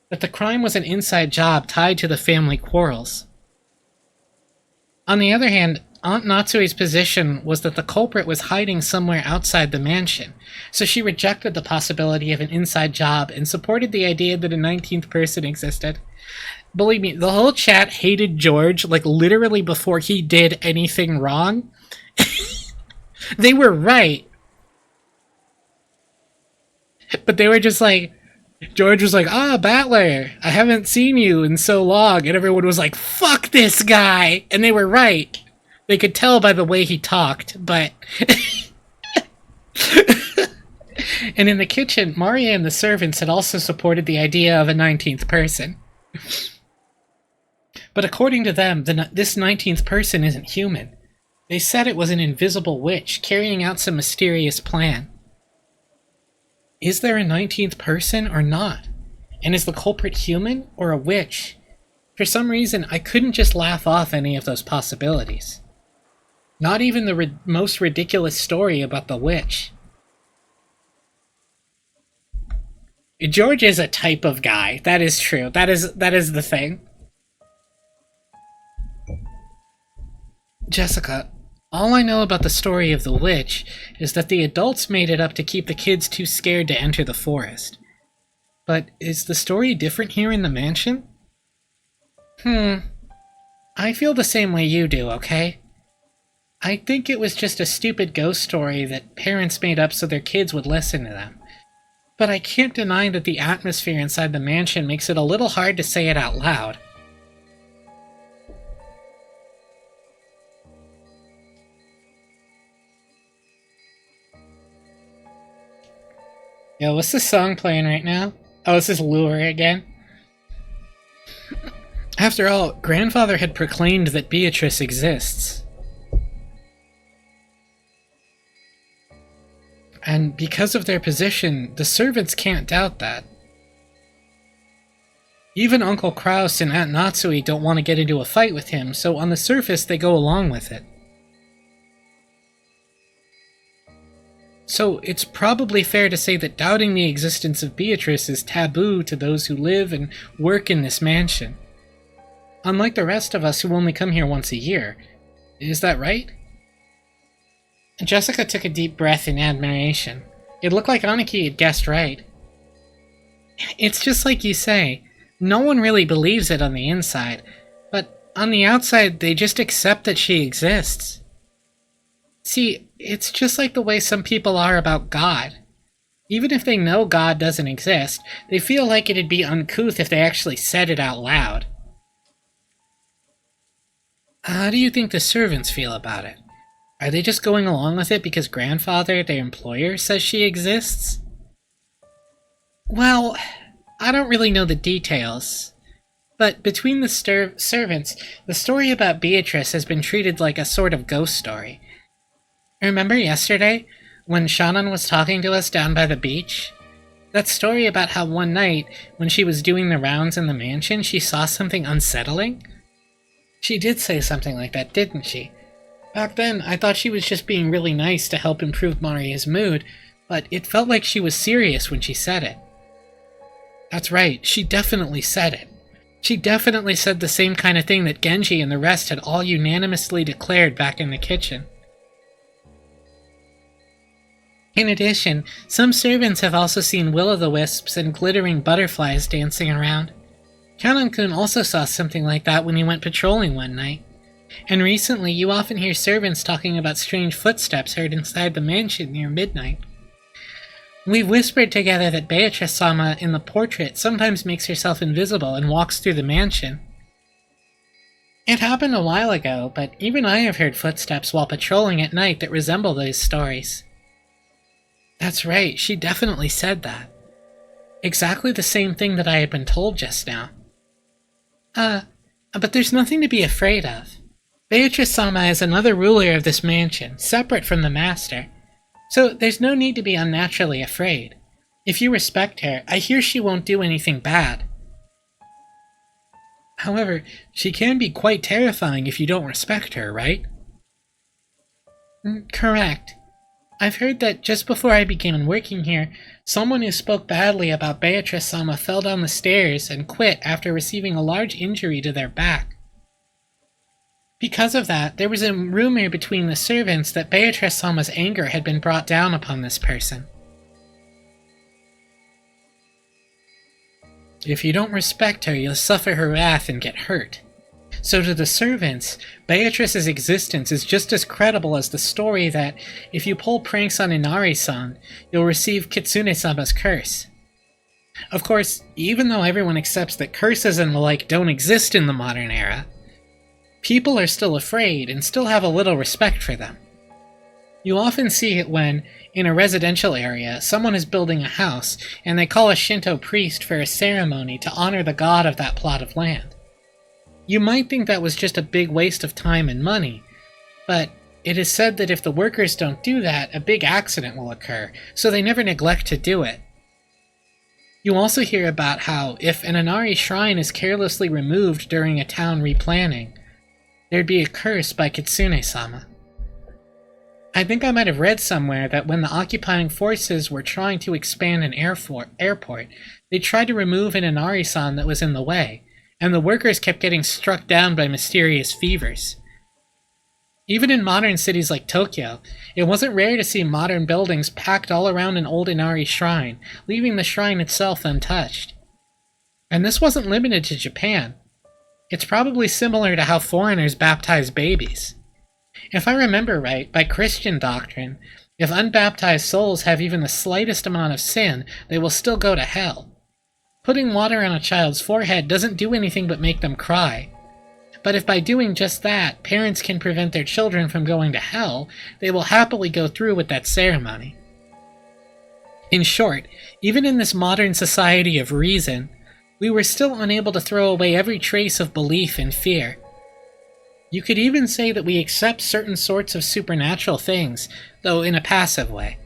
Speaker 1: that the crime was an inside job tied to the family quarrels. On the other hand, Aunt Natsue's position was that the culprit was hiding somewhere outside the mansion, so she rejected the possibility of an inside job and supported the idea that a 19th person existed. Believe me, the whole chat hated George, like literally before he did anything wrong. They were right. But they were just like, George was like, Battler, I haven't seen you in so long. And everyone was like, fuck this guy. And they were right. They could tell by the way he talked, but... And in the kitchen, Maria and the servants had also supported the idea of a 19th person. But according to them, this 19th person isn't human. They said it was an invisible witch carrying out some mysterious plan. Is there a 19th person or not? And is the culprit human or a witch? For some reason, I couldn't just laugh off any of those possibilities. Not even the most ridiculous story about the witch. George is a type of guy. That is true. That is the thing. Jessica, all I know about the story of the witch is that the adults made it up to keep the kids too scared to enter the forest. But is the story different here in the mansion? I feel the same way you do, okay? I think it was just a stupid ghost story that parents made up so their kids would listen to them. But I can't deny that the atmosphere inside the mansion makes it a little hard to say it out loud. Yo, what's this song playing right now? Oh, this is Lure again. After all, Grandfather had proclaimed that Beatrice exists. And because of their position, the servants can't doubt that. Even Uncle Kraus and Aunt Natsui don't want to get into a fight with him, so on the surface they go along with it. So it's probably fair to say that doubting the existence of Beatrice is taboo to those who live and work in this mansion. Unlike the rest of us who only come here once a year. Is that right? Jessica took a deep breath in admiration. It looked like Aniki had guessed right. It's just like you say. No one really believes it on the inside, but on the outside they just accept that she exists. See, it's just like the way some people are about God. Even if they know God doesn't exist, they feel like it'd be uncouth if they actually said it out loud. How do you think the servants feel about it? Are they just going along with it because Grandfather, their employer, says she exists? Well, I don't really know the details. But between the servants, the story about Beatrice has been treated like a sort of ghost story. Remember yesterday, when Shannon was talking to us down by the beach? That story about how one night, when she was doing the rounds in the mansion, she saw something unsettling? She did say something like that, didn't she? Back then, I thought she was just being really nice to help improve Maria's mood, but it felt like she was serious when she said it. That's right, she definitely said it. She definitely said the same kind of thing that Genji and the rest had all unanimously declared back in the kitchen. In addition, some servants have also seen will-o'-the-wisps and glittering butterflies dancing around. Kanan-kun also saw something like that when he went patrolling one night. And recently, you often hear servants talking about strange footsteps heard inside the mansion near midnight. We've whispered together that Beatrice-sama in the portrait sometimes makes herself invisible and walks through the mansion. It happened a while ago, but even I have heard footsteps while patrolling at night that resemble those stories. That's right, she definitely said that. Exactly the same thing that I had been told just now. But there's nothing to be afraid of. Beatrice-sama is another ruler of this mansion, separate from the master. So there's no need to be unnaturally afraid. If you respect her, I hear she won't do anything bad. However, she can be quite terrifying if you don't respect her, right? Correct. I've heard that just before I began working here, someone who spoke badly about Beatrice-sama fell down the stairs and quit after receiving a large injury to their back. Because of that, there was a rumor between the servants that Beatrice-sama's anger had been brought down upon this person. If you don't respect her, you'll suffer her wrath and get hurt. So to the servants, Beatrice's existence is just as credible as the story that if you pull pranks on Inari-san, you'll receive Kitsune-sama's curse. Of course, even though everyone accepts that curses and the like don't exist in the modern era, people are still afraid and still have a little respect for them. You often see it when, in a residential area, someone is building a house and they call a Shinto priest for a ceremony to honor the god of that plot of land. You might think that was just a big waste of time and money, but it is said that if the workers don't do that, a big accident will occur, so they never neglect to do it. You also hear about how, if an Inari shrine is carelessly removed during a town replanning, there'd be a curse by Kitsune-sama. I think I might have read somewhere that when the occupying forces were trying to expand an airport, they tried to remove an Inari-san that was in the way, and the workers kept getting struck down by mysterious fevers. Even in modern cities like Tokyo, it wasn't rare to see modern buildings packed all around an old Inari shrine, leaving the shrine itself untouched. And this wasn't limited to Japan. It's probably similar to how foreigners baptize babies. If I remember right, by Christian doctrine, if unbaptized souls have even the slightest amount of sin, they will still go to hell. Putting water on a child's forehead doesn't do anything but make them cry. But if by doing just that, parents can prevent their children from going to hell, they will happily go through with that ceremony. In short, even in this modern society of reason, we were still unable to throw away every trace of belief and fear. You could even say that we accept certain sorts of supernatural things, though in a passive way.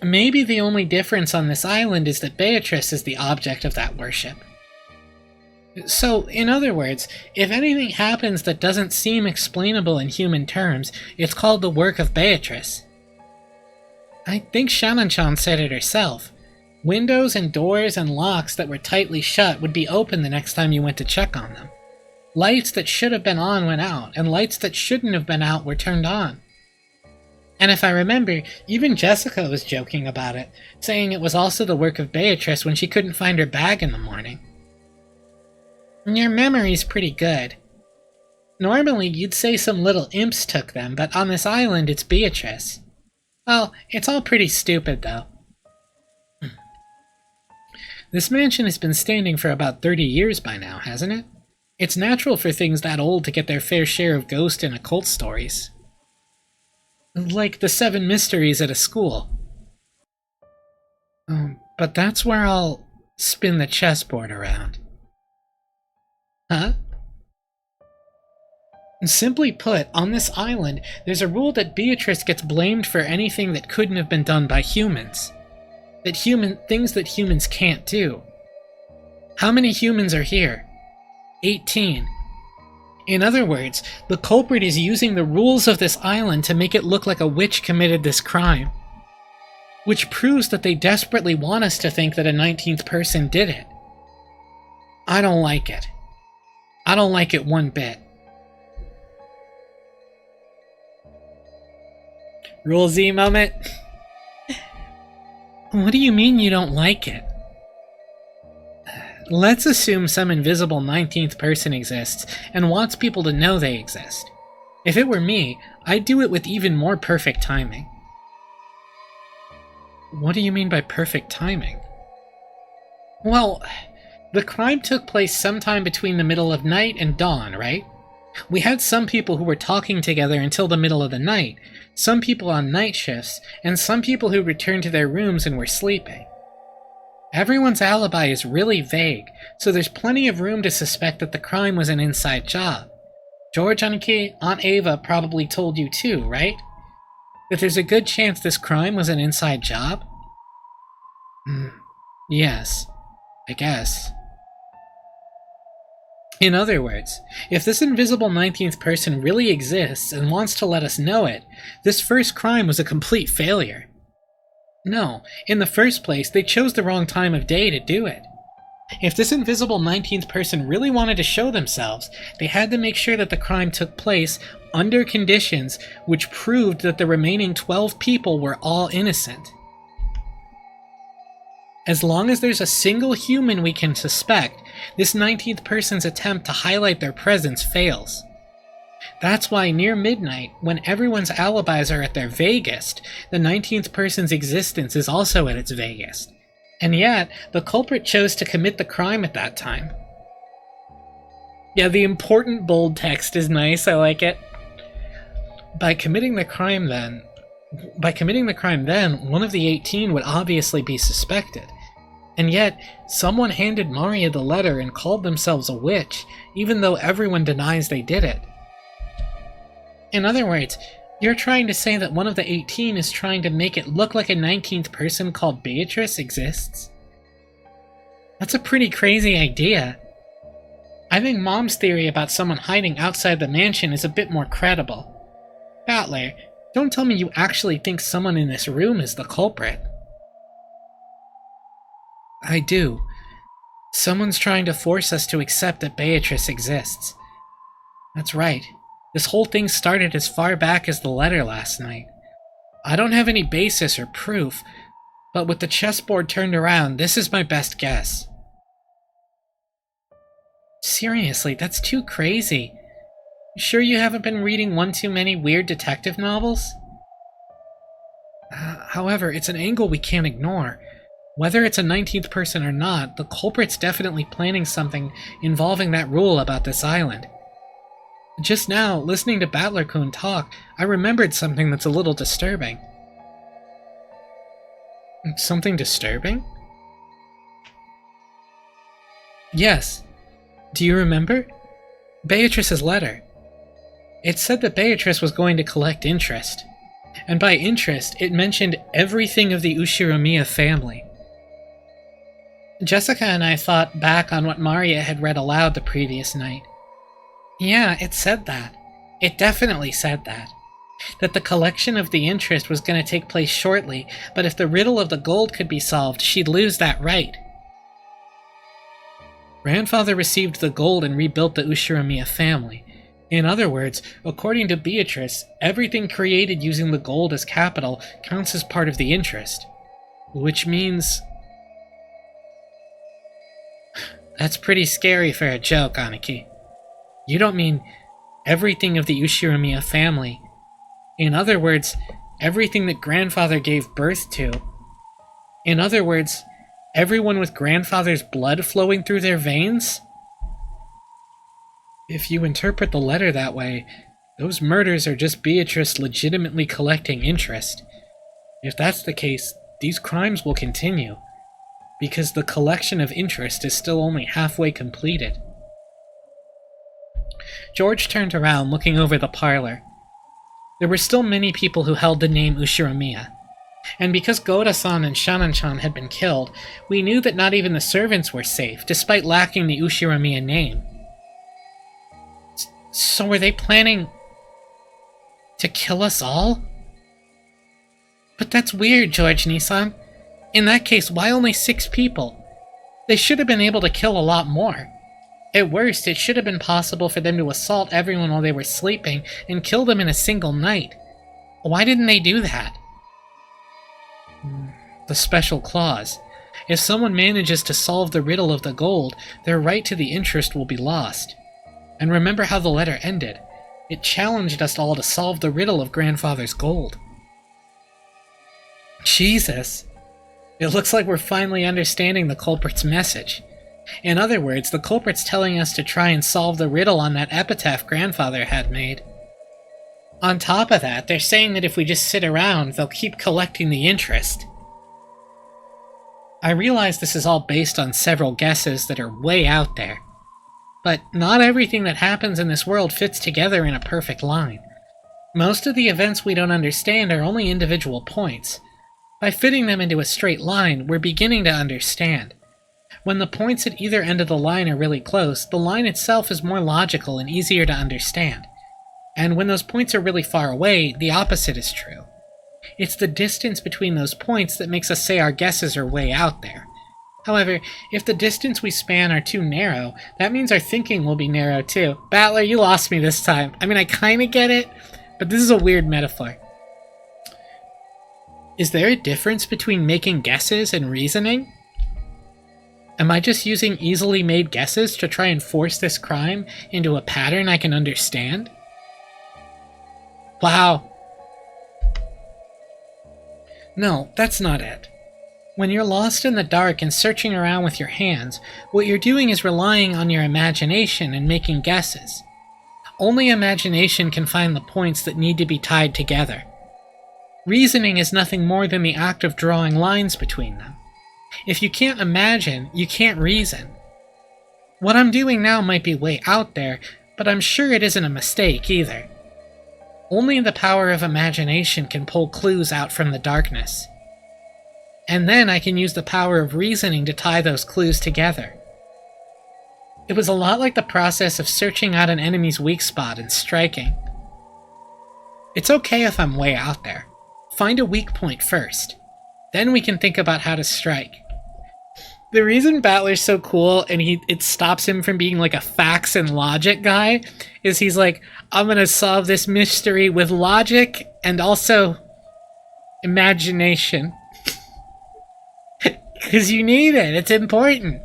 Speaker 1: Maybe the only difference on this island is that Beatrice is the object of that worship. So, in other words, if anything happens that doesn't seem explainable in human terms, it's called the work of Beatrice. I think Shannon-chan said it herself. Windows and doors and locks that were tightly shut would be open the next time you went to check on them. Lights that should have been on went out, and lights that shouldn't have been out were turned on. And if I remember, even Jessica was joking about it, saying it was also the work of Beatrice when she couldn't find her bag in the morning. Your memory's pretty good. Normally, you'd say some little imps took them, but on this island, it's Beatrice. Well, it's all pretty stupid, though. This mansion has been standing for about 30 years by now, hasn't it? It's natural for things that old to get their fair share of ghost and occult stories. Like the 7 mysteries at a school. But that's where I'll spin the chessboard around. Huh? Simply put, on this island, there's a rule that Beatrice gets blamed for anything that couldn't have been done by humans. Things that humans can't do. How many humans are here? 18. In other words, the culprit is using the rules of this island to make it look like a witch committed this crime. Which proves that they desperately want us to think that a 19th person did it. I don't like it. I don't like it one bit. Rule Z moment? What do you mean you don't like it? Let's assume some invisible 19th person exists and wants people to know they exist. If it were me, I'd do it with even more perfect timing. What do you mean by perfect timing? Well, the crime took place sometime between the middle of night and dawn, right? We had some people who were talking together until the middle of the night, some people on night shifts, and some people who returned to their rooms and were sleeping. Everyone's alibi is really vague, so there's plenty of room to suspect that the crime was an inside job. George, Aniki, Aunt Ava probably told you too, right? That there's a good chance this crime was an inside job? Yes, I guess. In other words, if this invisible 19th person really exists and wants to let us know it, this first crime was a complete failure. No, in the first place, they chose the wrong time of day to do it. If this invisible 19th person really wanted to show themselves, they had to make sure that the crime took place under conditions which proved that the remaining 12 people were all innocent. As long as there's a single human we can suspect, this 19th person's attempt to highlight their presence fails. That's why near midnight, when everyone's alibis are at their vaguest, the 19th person's existence is also at its vaguest. And yet, the culprit chose to commit the crime at that time. Yeah, the important bold text is nice, I like it. By committing the crime then, one of the 18 would obviously be suspected. And yet, someone handed Maria the letter and called themselves a witch, even though everyone denies they did it. In other words, you're trying to say that one of the 18 is trying to make it look like a 19th person called Beatrice exists? That's a pretty crazy idea. I think Mom's theory about someone hiding outside the mansion is a bit more credible. Battler, don't tell me you actually think someone in this room is the culprit. I do. Someone's trying to force us to accept that Beatrice exists. That's right. This whole thing started as far back as the letter last night. I don't have any basis or proof, but with the chessboard turned around, this is my best guess. Seriously, that's too crazy. You sure you haven't been reading one too many weird detective novels? However, it's an angle we can't ignore. Whether it's a 19th person or not, the culprit's definitely planning something involving that rule about this island. Just now, listening to Battler-kun talk, I remembered something that's a little disturbing. Something disturbing? Yes. Do you remember? Beatrice's letter. It said that Beatrice was going to collect interest. And by interest, it mentioned everything of the Ushiromiya family. Jessica and I thought back on what Maria had read aloud the previous night. Yeah, it said that. It definitely said that. That the collection of the interest was going to take place shortly, but if the riddle of the gold could be solved, she'd lose that right. Grandfather received the gold and rebuilt the Ushiromiya family. In other words, according to Beatrice, everything created using the gold as capital counts as part of the interest. Which means... That's pretty scary for a joke, Aniki. You don't mean everything of the Ushiromiya family. In other words, everything that Grandfather gave birth to. In other words, everyone with Grandfather's blood flowing through their veins? If you interpret the letter that way, those murders are just Beatrice legitimately collecting interest. If that's the case, these crimes will continue, because the collection of interest is still only halfway completed. George turned around, looking over the parlor. There were still many people who held the name Ushiromiya, and because Goda-san and Shanan-chan had been killed, we knew that not even the servants were safe, despite lacking the Ushiromiya name. So were they planning to kill us all? But that's weird, George Nissan. In that case, why only 6 people? They should have been able to kill a lot more. At worst, it should have been possible for them to assault everyone while they were sleeping and kill them in a single night. Why didn't they do that? The special clause. If someone manages to solve the riddle of the gold, their right to the interest will be lost. And remember how the letter ended. It challenged us all to solve the riddle of Grandfather's gold. Jesus. It looks like we're finally understanding the culprit's message. In other words, the culprit's telling us to try and solve the riddle on that epitaph Grandfather had made. On top of that, they're saying that if we just sit around, they'll keep collecting the interest. I realize this is all based on several guesses that are way out there. But not everything that happens in this world fits together in a perfect line. Most of the events we don't understand are only individual points. By fitting them into a straight line, we're beginning to understand. When the points at either end of the line are really close, the line itself is more logical and easier to understand. And when those points are really far away, the opposite is true. It's the distance between those points that makes us say our guesses are way out there. However, if the distance we span are too narrow, that means our thinking will be narrow too. Battler, you lost me this time. I mean, I kinda get it, but this is a weird metaphor. Is there a difference between making guesses and reasoning? Am I just using easily made guesses to try and force this crime into a pattern I can understand? Wow. No, that's not it. When you're lost in the dark and searching around with your hands, what you're doing is relying on your imagination and making guesses. Only imagination can find the points that need to be tied together. Reasoning is nothing more than the act of drawing lines between them. If you can't imagine, you can't reason. What I'm doing now might be way out there, but I'm sure it isn't a mistake either. Only the power of imagination can pull clues out from the darkness. And then I can use the power of reasoning to tie those clues together. It was a lot like the process of searching out an enemy's weak spot and striking. It's okay if I'm way out there. Find a weak point first. Then we can think about how to strike. The reason Battler's so cool and it stops him from being like a facts and logic guy is he's like, I'm gonna solve this mystery with logic and also imagination. Because you need it, it's important.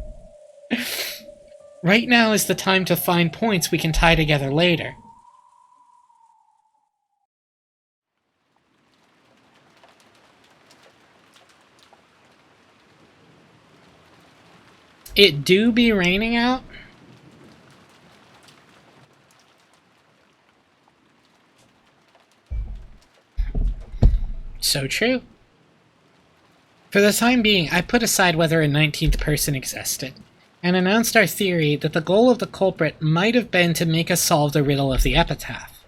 Speaker 1: Right now is the time to find points we can tie together later. It do be raining out? So true. For the time being, I put aside whether a 19th person existed, and announced our theory that the goal of the culprit might have been to make us solve the riddle of the epitaph.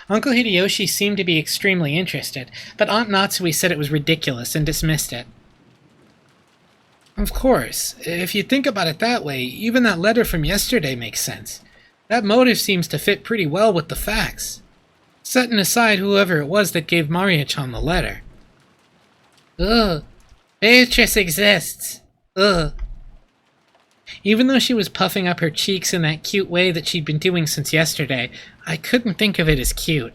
Speaker 1: Uncle Hideyoshi seemed to be extremely interested, but Aunt Natsui said it was ridiculous and dismissed it. Of course, if you think about it that way, even that letter from yesterday makes sense. That motive seems to fit pretty well with the facts. Setting aside whoever it was that gave Maria-chan the letter. Ugh. Beatrice exists. Ugh. Even though she was puffing up her cheeks in that cute way that she'd been doing since yesterday, I couldn't think of it as cute.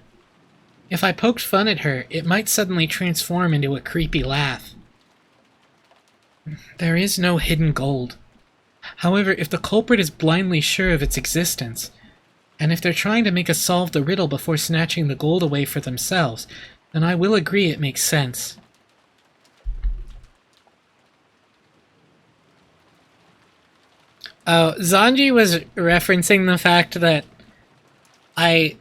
Speaker 1: If I poked fun at her, it might suddenly transform into a creepy laugh. There is no hidden gold. However, if the culprit is blindly sure of its existence, and if they're trying to make us solve the riddle before snatching the gold away for themselves, then I will agree it makes sense. Oh, Zanji was referencing the fact that I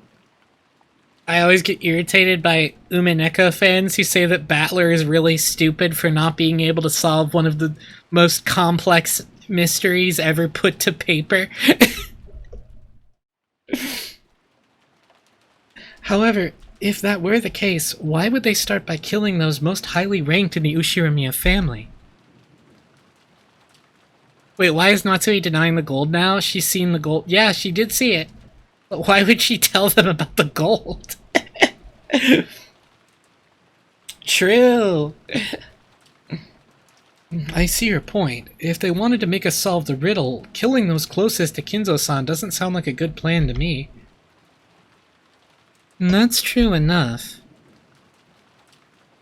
Speaker 1: always get irritated by Umineko fans who say that Battler is really stupid for not being able to solve one of the most complex mysteries ever put to paper. However, if that were the case, why would they start by killing those most highly ranked in the Ushiramiya family? Wait, why is Natsui denying the gold now? She's seen the gold. Yeah, she did see it. But why would she tell them about the gold? True. I see your point. If they wanted to make us solve the riddle, killing those closest to Kinzo-san doesn't sound like a good plan to me. That's true enough.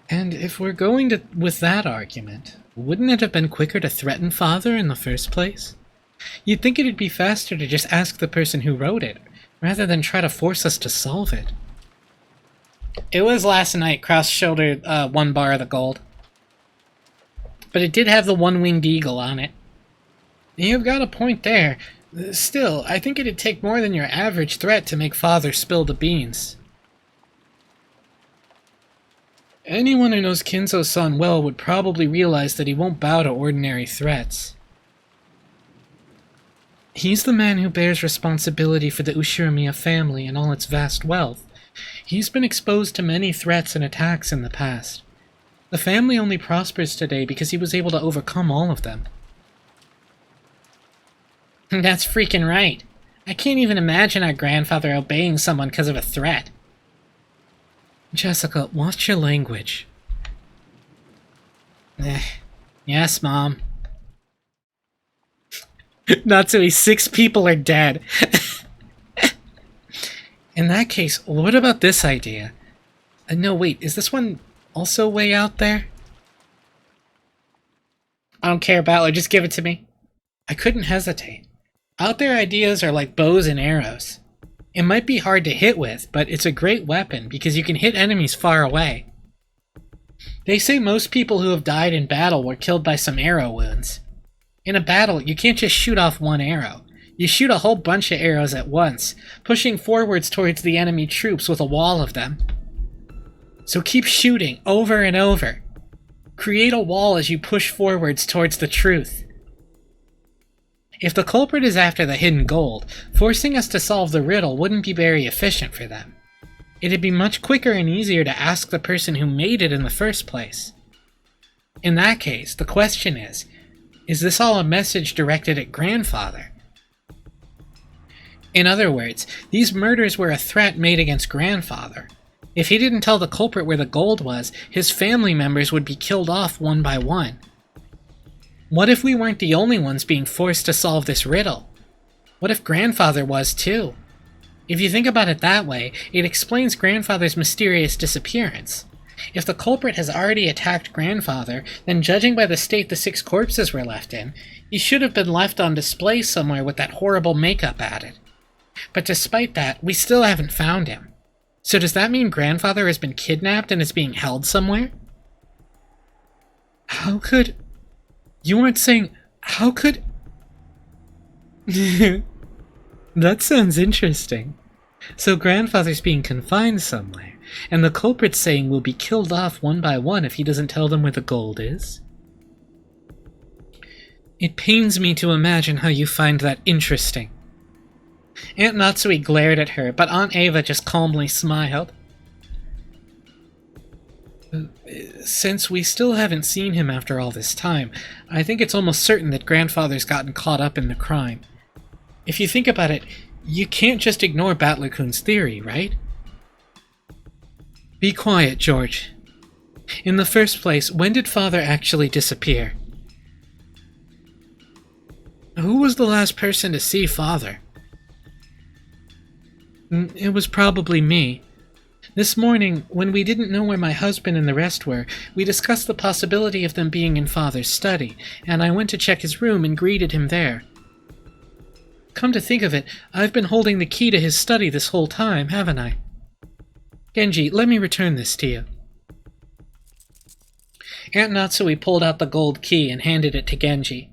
Speaker 1: And if we're going with that argument, wouldn't it have been quicker to threaten Father in the first place? You'd think it'd be faster to just ask the person who wrote it, rather than try to force us to solve it. It was last night, cross-shouldered 1 bar of the gold. But it did have the one-winged eagle on it. You've got a point there. Still, I think it'd take more than your average threat to make Father spill the beans. Anyone who knows Kinzo-san well would probably realize that he won't bow to ordinary threats. He's the man who bears responsibility for the Ushiramiya family and all its vast wealth. He's been exposed to many threats and attacks in the past. The family only prospers today because he was able to overcome all of them. That's freaking right. I can't even imagine our grandfather obeying someone because of a threat. Jessica, watch your language. Yes, Mom. Natsui, 6 people are dead. In that case, what about this idea? No, wait, is this one also way out there? I don't care, Battler, just give it to me. I couldn't hesitate. Out there ideas are like bows and arrows. It might be hard to hit with, but it's a great weapon because you can hit enemies far away. They say most people who have died in battle were killed by some arrow wounds. In a battle, you can't just shoot off one arrow. You shoot a whole bunch of arrows at once, pushing forwards towards the enemy troops with a wall of them. So keep shooting over and over. Create a wall as you push forwards towards the truth. If the culprit is after the hidden gold, forcing us to solve the riddle wouldn't be very efficient for them. It'd be much quicker and easier to ask the person who made it in the first place. In that case, the question is this all a message directed at Grandfather? In other words, these murders were a threat made against Grandfather. If he didn't tell the culprit where the gold was, his family members would be killed off one by one. What if we weren't the only ones being forced to solve this riddle? What if Grandfather was too? If you think about it that way, it explains Grandfather's mysterious disappearance. If the culprit has already attacked Grandfather, then judging by the state the 6 corpses were left in, he should have been left on display somewhere with that horrible makeup added. But despite that, we still haven't found him. So does that mean Grandfather has been kidnapped and is being held somewhere? How could... You weren't saying... How could... That sounds interesting. So Grandfather's being confined somewhere, and the culprit's saying we'll be killed off one by one if he doesn't tell them where the gold is? It pains me to imagine how you find that interesting. Aunt Natsui glared at her, but Aunt Ava just calmly smiled. Since we still haven't seen him after all this time, I think it's almost certain that Grandfather's gotten caught up in the crime. If you think about it, you can't just ignore Battler-kun's theory, right? Be quiet, George. In the first place, when did Father actually disappear? Who was the last person to see Father? It was probably me. This morning, when we didn't know where my husband and the rest were, we discussed the possibility of them being in Father's study, and I went to check his room and greeted him there. Come to think of it, I've been holding the key to his study this whole time, haven't I? Genji, let me return this to you. Aunt Natsui pulled out the gold key and handed it to Genji.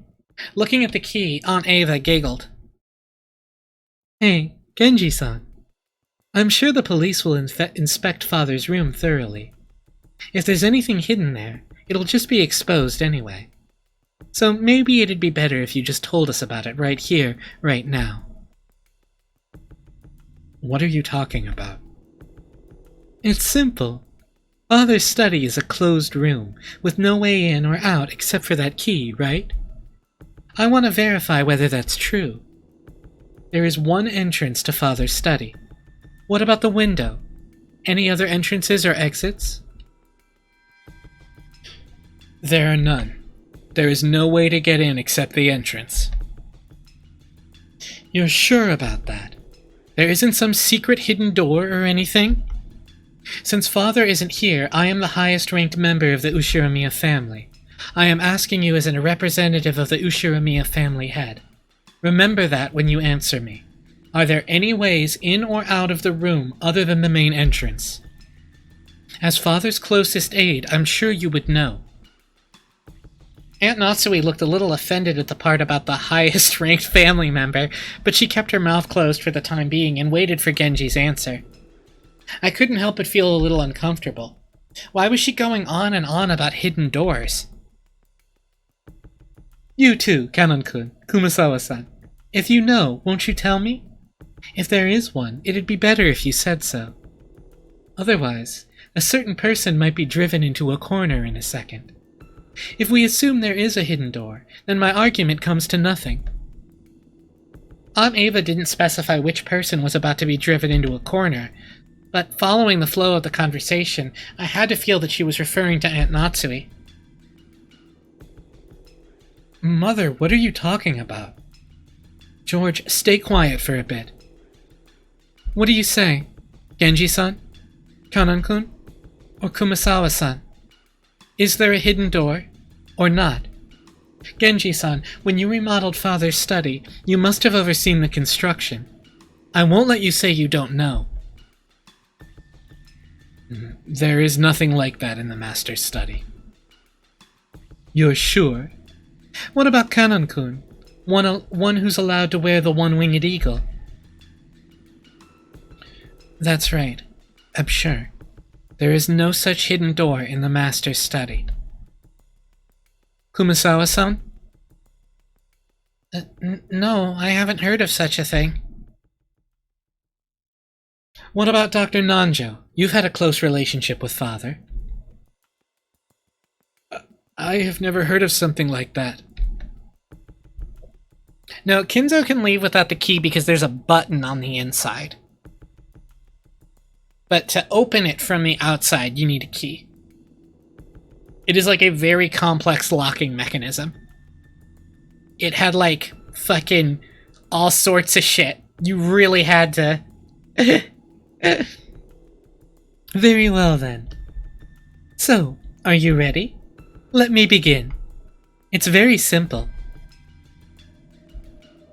Speaker 1: Looking at the key, Aunt Ava giggled. Hey, Genji-san. I'm sure the police will inspect Father's room thoroughly. If there's anything hidden there, it'll just be exposed anyway. So maybe it'd be better if you just told us about it right here, right now. What are you talking about? It's simple. Father's study is a closed room, with no way in or out except for that key, right? I want to verify whether that's true. There is one entrance to Father's study. What about the window? Any other entrances or exits? There are none. There is no way to get in except the entrance. You're sure about that? There isn't some secret hidden door or anything? Since Father isn't here, I am the highest-ranked member of the Ushiramiya family. I am asking you as a representative of the Ushiramiya family head. Remember that when you answer me. Are there any ways in or out of the room other than the main entrance? As Father's closest aide, I'm sure you would know. Aunt Natsui looked a little offended at the part about the highest-ranked family member, but she kept her mouth closed for the time being and waited for Genji's answer. I couldn't help but feel a little uncomfortable. Why was she going on and on about hidden doors? You too, Kanon-kun, Kumasawa-san. If you know, won't you tell me? If there is one, it'd be better if you said so. Otherwise, a certain person might be driven into a corner in a second. If we assume there is a hidden door, then my argument comes to nothing. Aunt Ava didn't specify which person was about to be driven into a corner, but following the flow of the conversation, I had to feel that she was referring to Aunt Natsui. Mother, what are you talking about? George, stay quiet for a bit. What do you say? Genji-san? Kanan-kun? Or Kumasawa-san? Is there a hidden door? Or not? Genji-san, when you remodeled Father's study, you must have overseen the construction. I won't let you say you don't know. There is nothing like that in the Master's study. You're sure? What about Kanan-kun? One who's allowed to wear the one-winged eagle? That's right. I'm sure. There is no such hidden door in the Master's study. Kumasawa-san? No, I haven't heard of such a thing. What about Dr. Nanjo? You've had a close relationship with Father. I have never heard of something like that. No, Kinzo can leave without the key because there's a button on the inside. But to open it from the outside, you need a key. It is like a very complex locking mechanism. It had like fucking all sorts of shit. You really had to... Very well then. So, are you ready? Let me begin. It's very simple.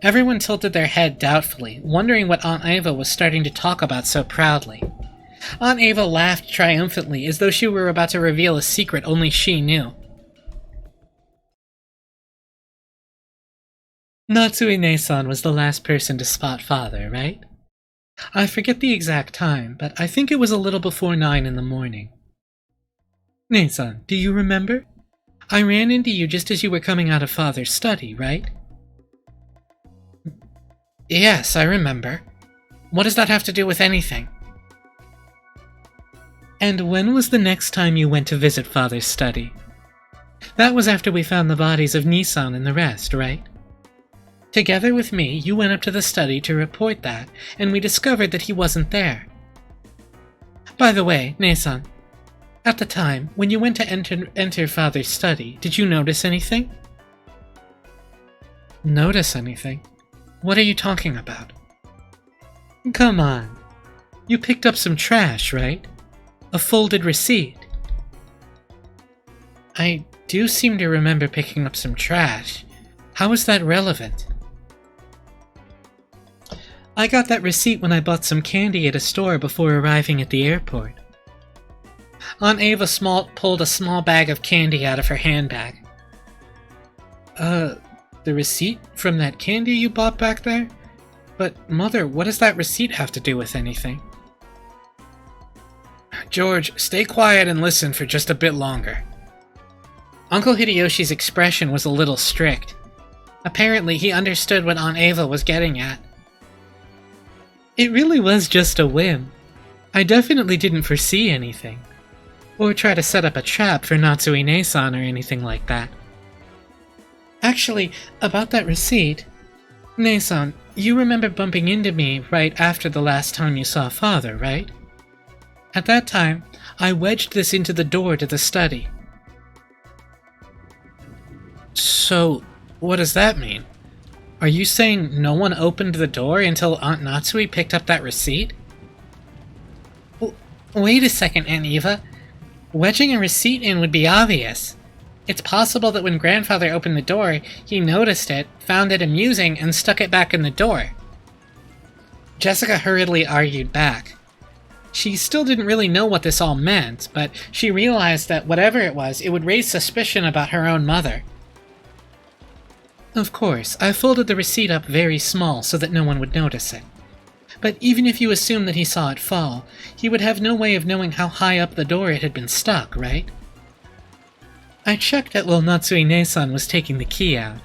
Speaker 1: Everyone tilted their head doubtfully, wondering what Aunt Ava was starting to talk about so proudly. Aunt Ava laughed triumphantly, as though she were about to reveal a secret only she knew. Natsue-ne-san was the last person to spot Father, right? I forget the exact time, but I think it was a little before 9 in the morning. Ne-san, do you remember? I ran into you just as you were coming out of Father's study, right? Yes, I remember. What does that have to do with anything? And when was the next time you went to visit Father's study? That was after we found the bodies of Nissan and the rest, right? Together with me, you went up to the study to report that, and we discovered that he wasn't there. By the way, Ne-san, at the time, when you went to enter Father's study, did you notice anything? Notice anything? What are you talking about? Come on. You picked up some trash, right? A folded receipt. I do seem to remember picking up some trash. How is that relevant? I got that receipt when I bought some candy at a store before arriving at the airport. Aunt Ava pulled a small bag of candy out of her handbag. The receipt from that candy you bought back there? But, Mother, what does that receipt have to do with anything? George, stay quiet and listen for just a bit longer. Uncle Hideyoshi's expression was a little strict. Apparently, he understood what Aunt Ava was getting at. It really was just a whim. I definitely didn't foresee anything. Or try to set up a trap for Natsue-ne-san or anything like that. Actually, about that receipt... Ne-san, You remember bumping into me right after the last time you saw Father, right? At that time, I wedged this into the door to the study. So, what does that mean? Are you saying no one opened the door until Aunt Natsui picked up that receipt? Wait a second, Aunt Eva. Wedging a receipt in would be obvious. It's possible that when Grandfather opened the door, he noticed it, found it amusing, and stuck it back in the door. Jessica hurriedly argued back. She still didn't really know what this all meant, but she realized that whatever it was, it would raise suspicion about her own mother. Of course, I folded the receipt up very small so that no one would notice it. But even if you assume that he saw it fall, he would have no way of knowing how high up the door it had been stuck, right? I checked that while Natsui-ne-san was taking the key out.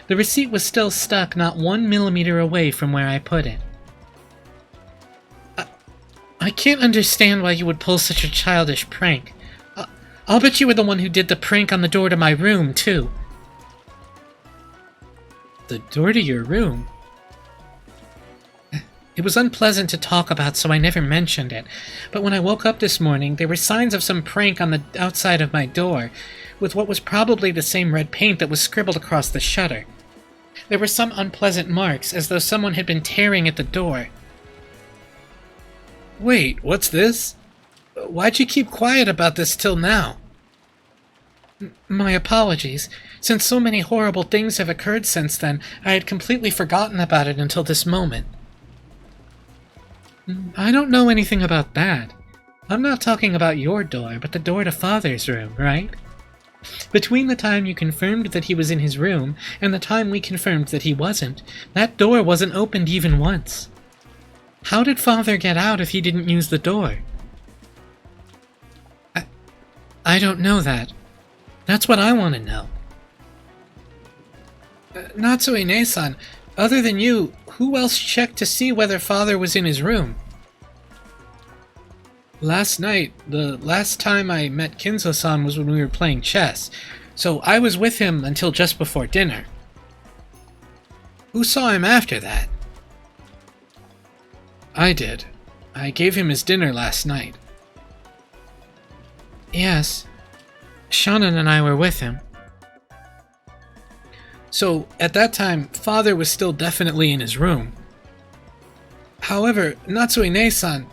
Speaker 1: The receipt was still stuck not 1 millimeter away from where I put it. I can't understand why you would pull such a childish prank. I'll bet you were the one who did the prank on the door to my room, too. The door to your room? It was unpleasant to talk about, so I never mentioned it. But when I woke up this morning, there were signs of some prank on the outside of my door, with what was probably the same red paint that was scribbled across the shutter. There were some unpleasant marks, as though someone had been tearing at the door. Wait, what's this? Why'd you keep quiet about this till now? My apologies. Since so many horrible things have occurred since then, I had completely forgotten about it until this moment. I don't know anything about that. I'm not talking about your door, but the door to Father's room, right? Between the time you confirmed that he was in his room and the time we confirmed that he wasn't, that door wasn't opened even once. How did Father get out if he didn't use the door? I don't know that. That's what I want to know. Natsui-ne-san, other than you, who else checked to see whether Father was in his room? Last night, the last time I met Kinzo-san was when we were playing chess, so I was with him until just before dinner. Who saw him after that? I did. I gave him his dinner last night. Yes. Shannon and I were with him. So, at that time, Father was still definitely in his room. However, Natsui-ne-san,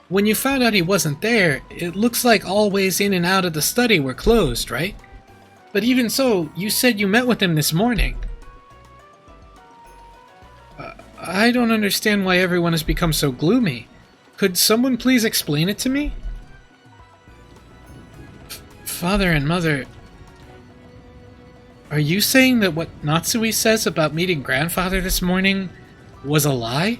Speaker 1: when you found out he wasn't there, it looks like all ways in and out of the study were closed, right? But even so, you said you met with him this morning. I don't understand why everyone has become so gloomy. Could someone please explain it to me? Father and Mother... Are you saying that what Natsui says about meeting Grandfather this morning was a lie?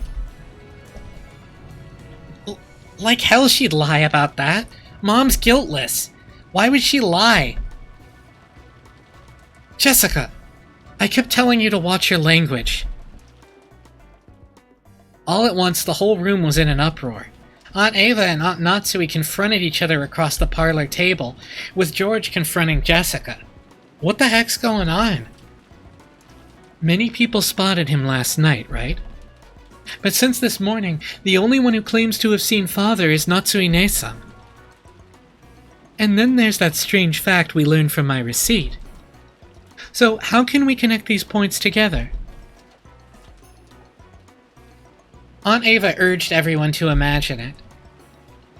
Speaker 1: Like hell she'd lie about that. Mom's guiltless. Why would she lie? Jessica, I kept telling you to watch your language. All at once, the whole room was in an uproar. Aunt Ava and Aunt Natsui confronted each other across the parlor table, with George confronting Jessica. What the heck's going on? Many people spotted him last night, right? But since this morning, the only one who claims to have seen Father is Natsui-ne-san. And then there's that strange fact we learned from my receipt. So how can we connect these points together? Aunt Ava urged everyone to imagine it.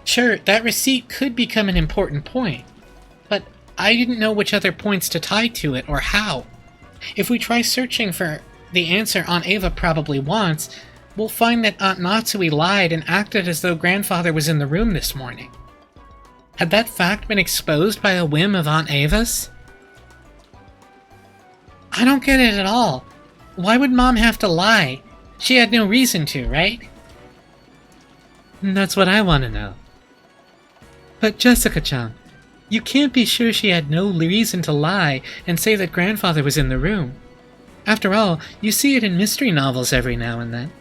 Speaker 1: Sure, that receipt could become an important point, but I didn't know which other points to tie to it or how. If we try searching for the answer Aunt Ava probably wants, we'll find that Aunt Natsui lied and acted as though Grandfather was in the room this morning. Had that fact been exposed by a whim of Aunt Ava's? I don't get it at all. Why would Mom have to lie? She had no reason to, right? That's what I want to know. But Jessica-chan, you can't be sure she had no reason to lie and say that Grandfather was in the room. After all, you see it in mystery novels every now and then.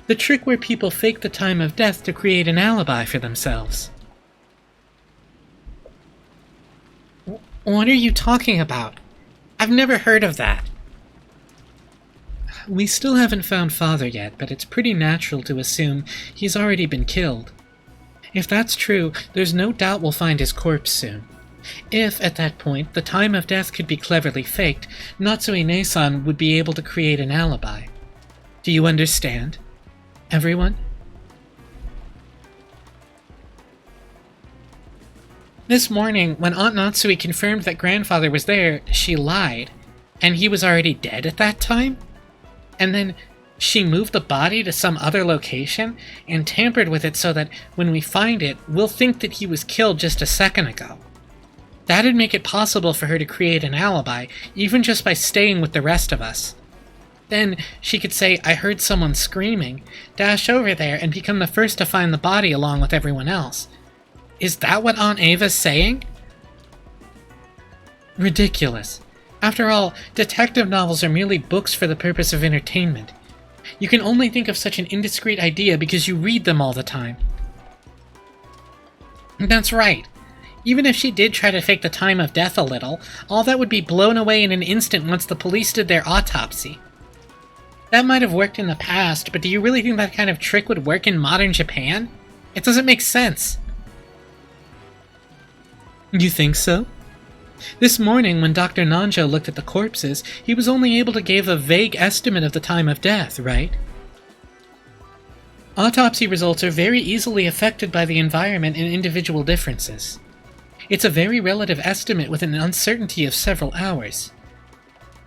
Speaker 1: The trick where people fake the time of death to create an alibi for themselves. What are you talking about? I've never heard of that. We still haven't found Father yet, but it's pretty natural to assume he's already been killed. If that's true, there's no doubt we'll find his corpse soon. If, at that point, the time of death could be cleverly faked, Natsue-ne-san would be able to create an alibi. Do you understand? Everyone? This morning, when Aunt Natsui confirmed that grandfather was there, she lied. And he was already dead at that time? And then she moved the body to some other location and tampered with it so that when we find it, we'll think that he was killed just a second ago. That'd make it possible for her to create an alibi, even just by staying with the rest of us. Then she could say, "I heard someone screaming," dash over there, and become the first to find the body along with everyone else. Is that what Aunt Ava's saying? Ridiculous. After all, detective novels are merely books for the purpose of entertainment. You can only think of such an indiscreet idea because you read them all the time. That's right. Even if she did try to fake the time of death a little, all that would be blown away in an instant once the police did their autopsy. That might have worked in the past, but do you really think that kind of trick would work in modern Japan? It doesn't make sense. You think so? This morning, when Dr. Nanjo looked at the corpses, he was only able to give a vague estimate of the time of death, right? Autopsy results are very easily affected by the environment and individual differences. It's a very relative estimate with an uncertainty of several hours.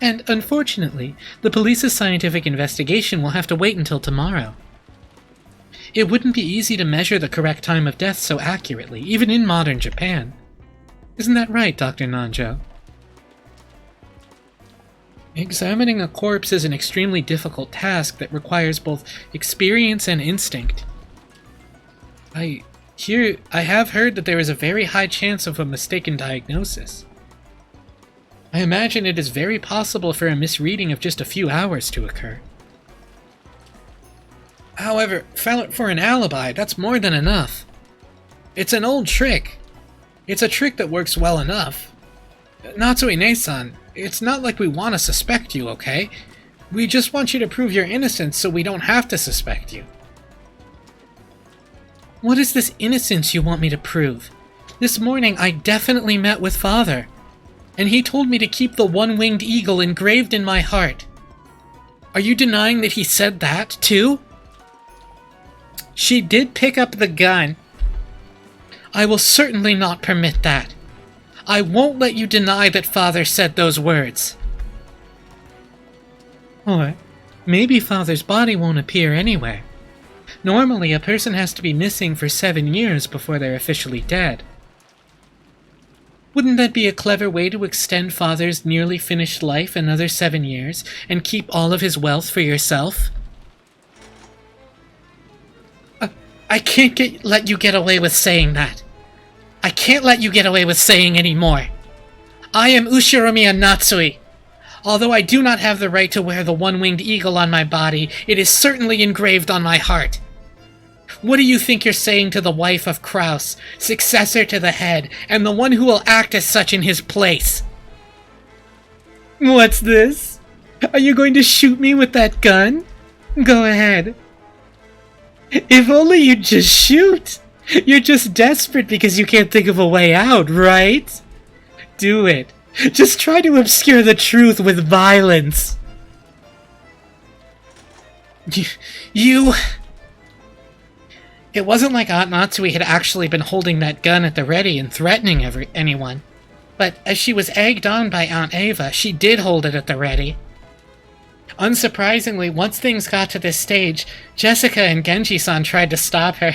Speaker 1: And, unfortunately, the police's scientific investigation will have to wait until tomorrow. It wouldn't be easy to measure the correct time of death so accurately, even in modern Japan. Isn't that right, Dr. Nanjo? Examining a corpse is an extremely difficult task that requires both experience and instinct. I have heard that there is a very high chance of a mistaken diagnosis. I imagine it is very possible for a misreading of just a few hours to occur. However, for an alibi, that's more than enough. It's an old trick. It's a trick that works well enough. Natsue-ne-san, it's not like we want to suspect you, okay? We just want you to prove your innocence so we don't have to suspect you. What is this innocence you want me to prove? This morning I definitely met with Father, and he told me to keep the one-winged eagle engraved in my heart. Are you denying that he said that, too? She did pick up the gun. I will certainly not permit that. I won't let you deny that Father said those words. Or maybe Father's body won't appear anywhere. Normally, a person has to be missing for 7 years before they're officially dead. Wouldn't that be a clever way to extend Father's nearly finished life another 7 years and keep all of his wealth for yourself? I can't let you get away with saying that. I can't let you get away with saying any more. I am Ushiromiya Natsui. Although I do not have the right to wear the one-winged eagle on my body, it is certainly engraved on my heart. What do you think you're saying to the wife of Kraus, successor to the head, and the one who will act as such in his place? What's this? Are you going to shoot me with that gun? Go ahead. If only you'd just shoot! You're just desperate because you can't think of a way out, right? Do it. Just try to obscure the truth with violence. You... It wasn't like Aunt Natsui had actually been holding that gun at the ready and threatening anyone. But as she was egged on by Aunt Ava, she did hold it at the ready. Unsurprisingly, once things got to this stage, Jessica and Genji-san tried to stop her.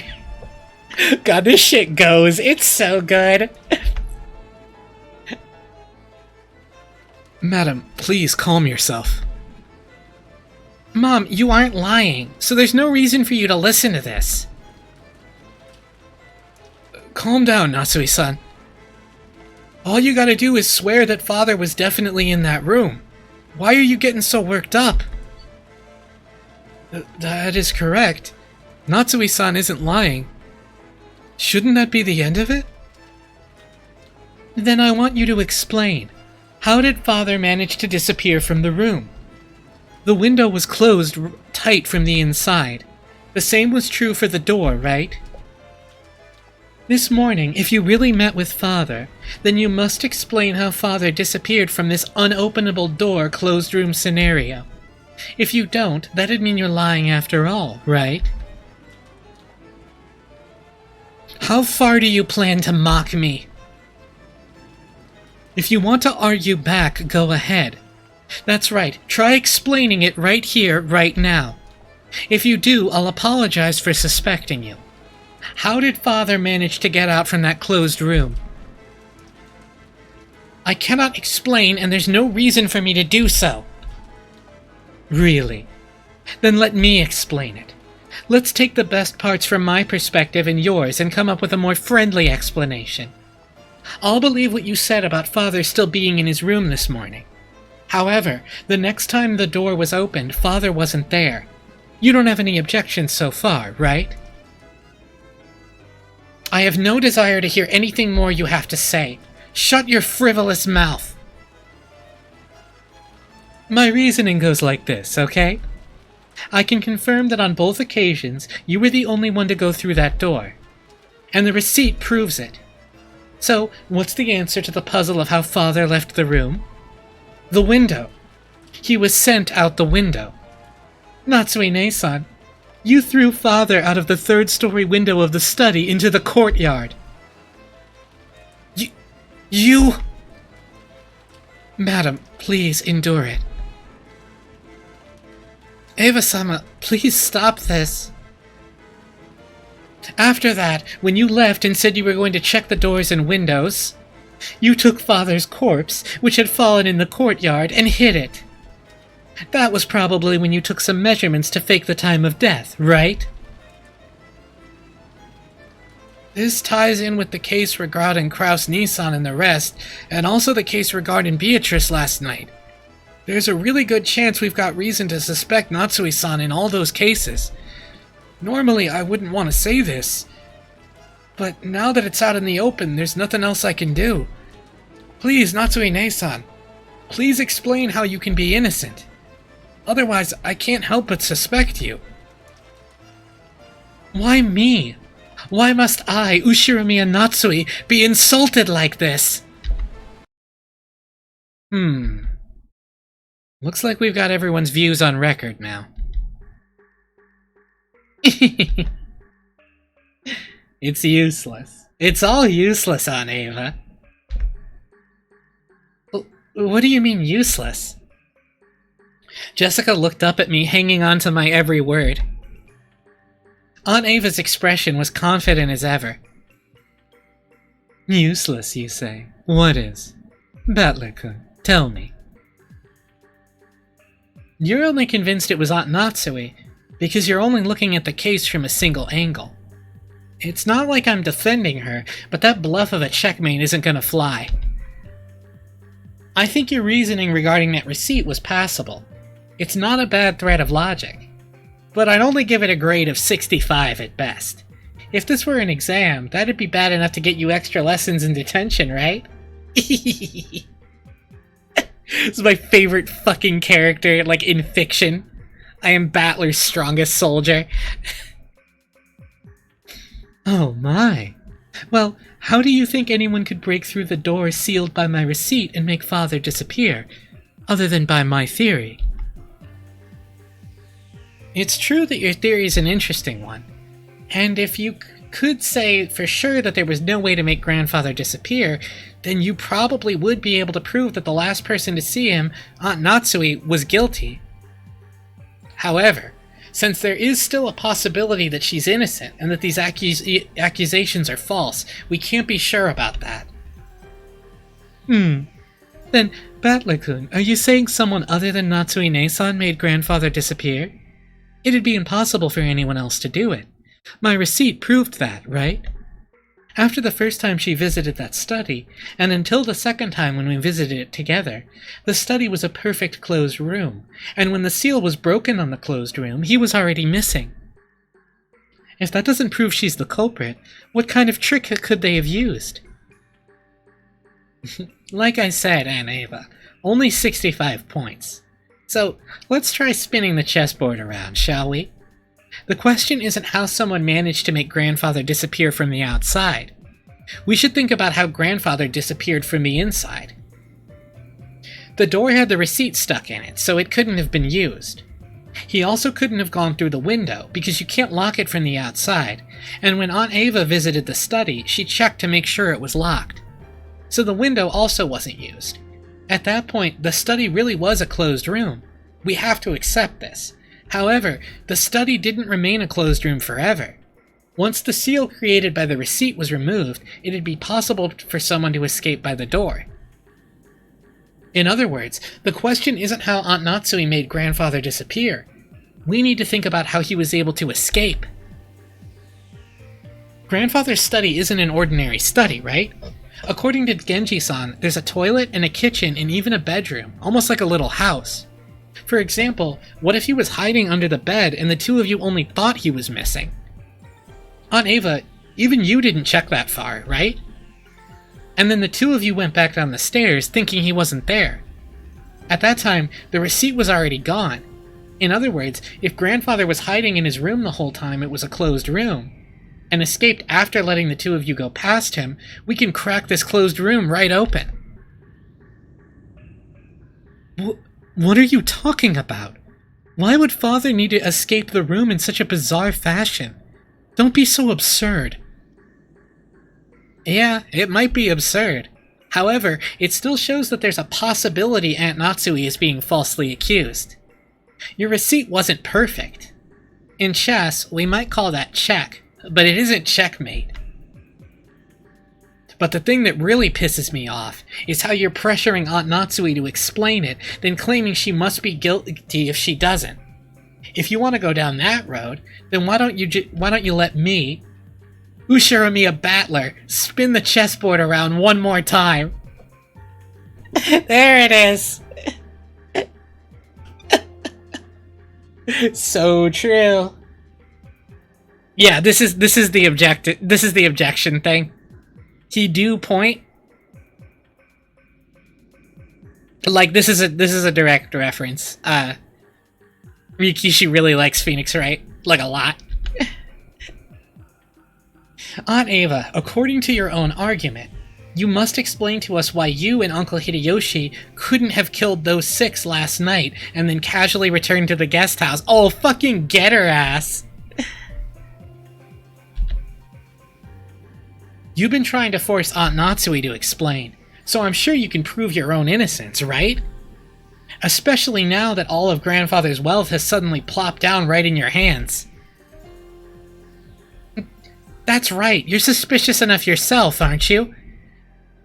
Speaker 1: God, this shit goes. It's so good. Madam, please calm yourself. Mom, you aren't lying, so there's no reason for you to listen to this. Calm down, Natsui-san. All you gotta do is swear that Father was definitely in that room. Why are you getting so worked up? That is correct. Natsui-san isn't lying. Shouldn't that be the end of it? Then I want you to explain. How did Father manage to disappear from the room? The window was closed tight from the inside. The same was true for the door, right? This morning, if you really met with Father, then you must explain how Father disappeared from this unopenable door closed room scenario. If you don't, that'd mean you're lying after all, right? How far do you plan to mock me? If you want to argue back, go ahead. That's right, try explaining it right here, right now. If you do, I'll apologize for suspecting you. How did Father manage to get out from that closed room? I cannot explain, and there's no reason for me to do so. Really? Then let me explain it. Let's take the best parts from my perspective and yours and come up with a more friendly explanation. I'll believe what you said about Father still being in his room this morning. However, the next time the door was opened, Father wasn't there. You don't have any objections so far, right? I have no desire to hear anything more you have to say. Shut your frivolous mouth. My reasoning goes like this, okay? I can confirm that on both occasions, you were the only one to go through that door. And the receipt proves it. So, what's the answer to the puzzle of how Father left the room? The window. He was sent out the window. Natsue-ne-san, you threw Father out of the third-story window of the study into the courtyard. You... Madam, please endure it. Eva-sama, please stop this. After that, when you left and said you were going to check the doors and windows, you took Father's corpse, which had fallen in the courtyard, and hid it. That was probably when you took some measurements to fake the time of death, right? This ties in with the case regarding Kraus-Nissan and the rest, and also the case regarding Beatrice last night. There's a really good chance we've got reason to suspect Natsue-san in all those cases. Normally, I wouldn't want to say this, but now that it's out in the open, there's nothing else I can do. Please, Natsue-ne-san, please explain how you can be innocent. Otherwise, I can't help but suspect you. Why me? Why must I, Ushiramiya Natsue, be insulted like this? Looks like we've got everyone's views on record now. It's useless. It's all useless, Aunt Ava. What do you mean, useless? Jessica looked up at me, hanging on to my every word. Aunt Ava's expression was confident as ever. Useless, you say? What is? Battler-kun, tell me. You're only convinced it was Aunt Natsue because you're only looking at the case from a single angle. It's not like I'm defending her, but that bluff of a checkmate isn't gonna fly. I think your reasoning regarding that receipt was passable. It's not a bad thread of logic. But I'd only give it a grade of 65 at best. If this were an exam, that'd be bad enough to get you extra lessons in detention, right? This is my favorite fucking character, like, in fiction. I am Battler's strongest soldier. Oh my. Well, how do you think anyone could break through the door sealed by my receipt and make Father disappear, other than by my theory? It's true that your theory is an interesting one, and if you could say for sure that there was no way to make Grandfather disappear, then you probably would be able to prove that the last person to see him, Aunt Natsue, was guilty. However, since there is still a possibility that she's innocent and that these accusations are false, we can't be sure about that. Then, Battler-kun, are you saying someone other than Natsue-ne-san made Grandfather disappear? It'd be impossible for anyone else to do it. My receipt proved that, right? After the first time she visited that study, and until the second time when we visited it together, the study was a perfect closed room, and when the seal was broken on the closed room, he was already missing. If that doesn't prove she's the culprit, what kind of trick could they have used? Like I said, Aunt Ava, only 65 points. So, let's try spinning the chessboard around, shall we? The question isn't how someone managed to make Grandfather disappear from the outside. We should think about how Grandfather disappeared from the inside. The door had the receipt stuck in it, so it couldn't have been used. He also couldn't have gone through the window, because you can't lock it from the outside, and when Aunt Ava visited the study, she checked to make sure it was locked. So the window also wasn't used. At that point, the study really was a closed room. We have to accept this. However, the study didn't remain a closed room forever. Once the seal created by the receipt was removed, it'd be possible for someone to escape by the door. In other words, the question isn't how Aunt Natsui made Grandfather disappear. We need to think about how he was able to escape. Grandfather's study isn't an ordinary study, right? According to Genji-san, there's a toilet and a kitchen and even a bedroom, almost like a little house. For example, what if he was hiding under the bed and the two of you only thought he was missing? Aunt Ava, even you didn't check that far, right? And then the two of you went back down the stairs thinking he wasn't there. At that time, the receipt was already gone. In other words, if Grandfather was hiding in his room the whole time it was a closed room, and escaped after letting the two of you go past him, we can crack this closed room right open. What are you talking about? Why would Father need to escape the room in such a bizarre fashion? Don't be so absurd. Yeah, it might be absurd. However, it still shows that there's a possibility Aunt Natsui is being falsely accused. Your receipt wasn't perfect. In chess, we might call that check, but it isn't checkmate. But the thing that really pisses me off is how you're pressuring Aunt Natsui to explain it, then claiming she must be guilty if she doesn't. If you want to go down that road, then why don't you let me, Ushiramiya Battler, spin the chessboard around one more time? There it is. So true. Yeah, this is the objection thing. He do point. Like this is a direct reference. Rikishi really likes Phoenix Wright, like a lot. Aunt Ava, according to your own argument, you must explain to us why you and Uncle Hideyoshi couldn't have killed those 6 last night and then casually returned to the guest house. Oh, fucking get her ass! You've been trying to force Aunt Natsui to explain, so I'm sure you can prove your own innocence, right? Especially now that all of Grandfather's wealth has suddenly plopped down right in your hands. That's right, you're suspicious enough yourself, aren't you?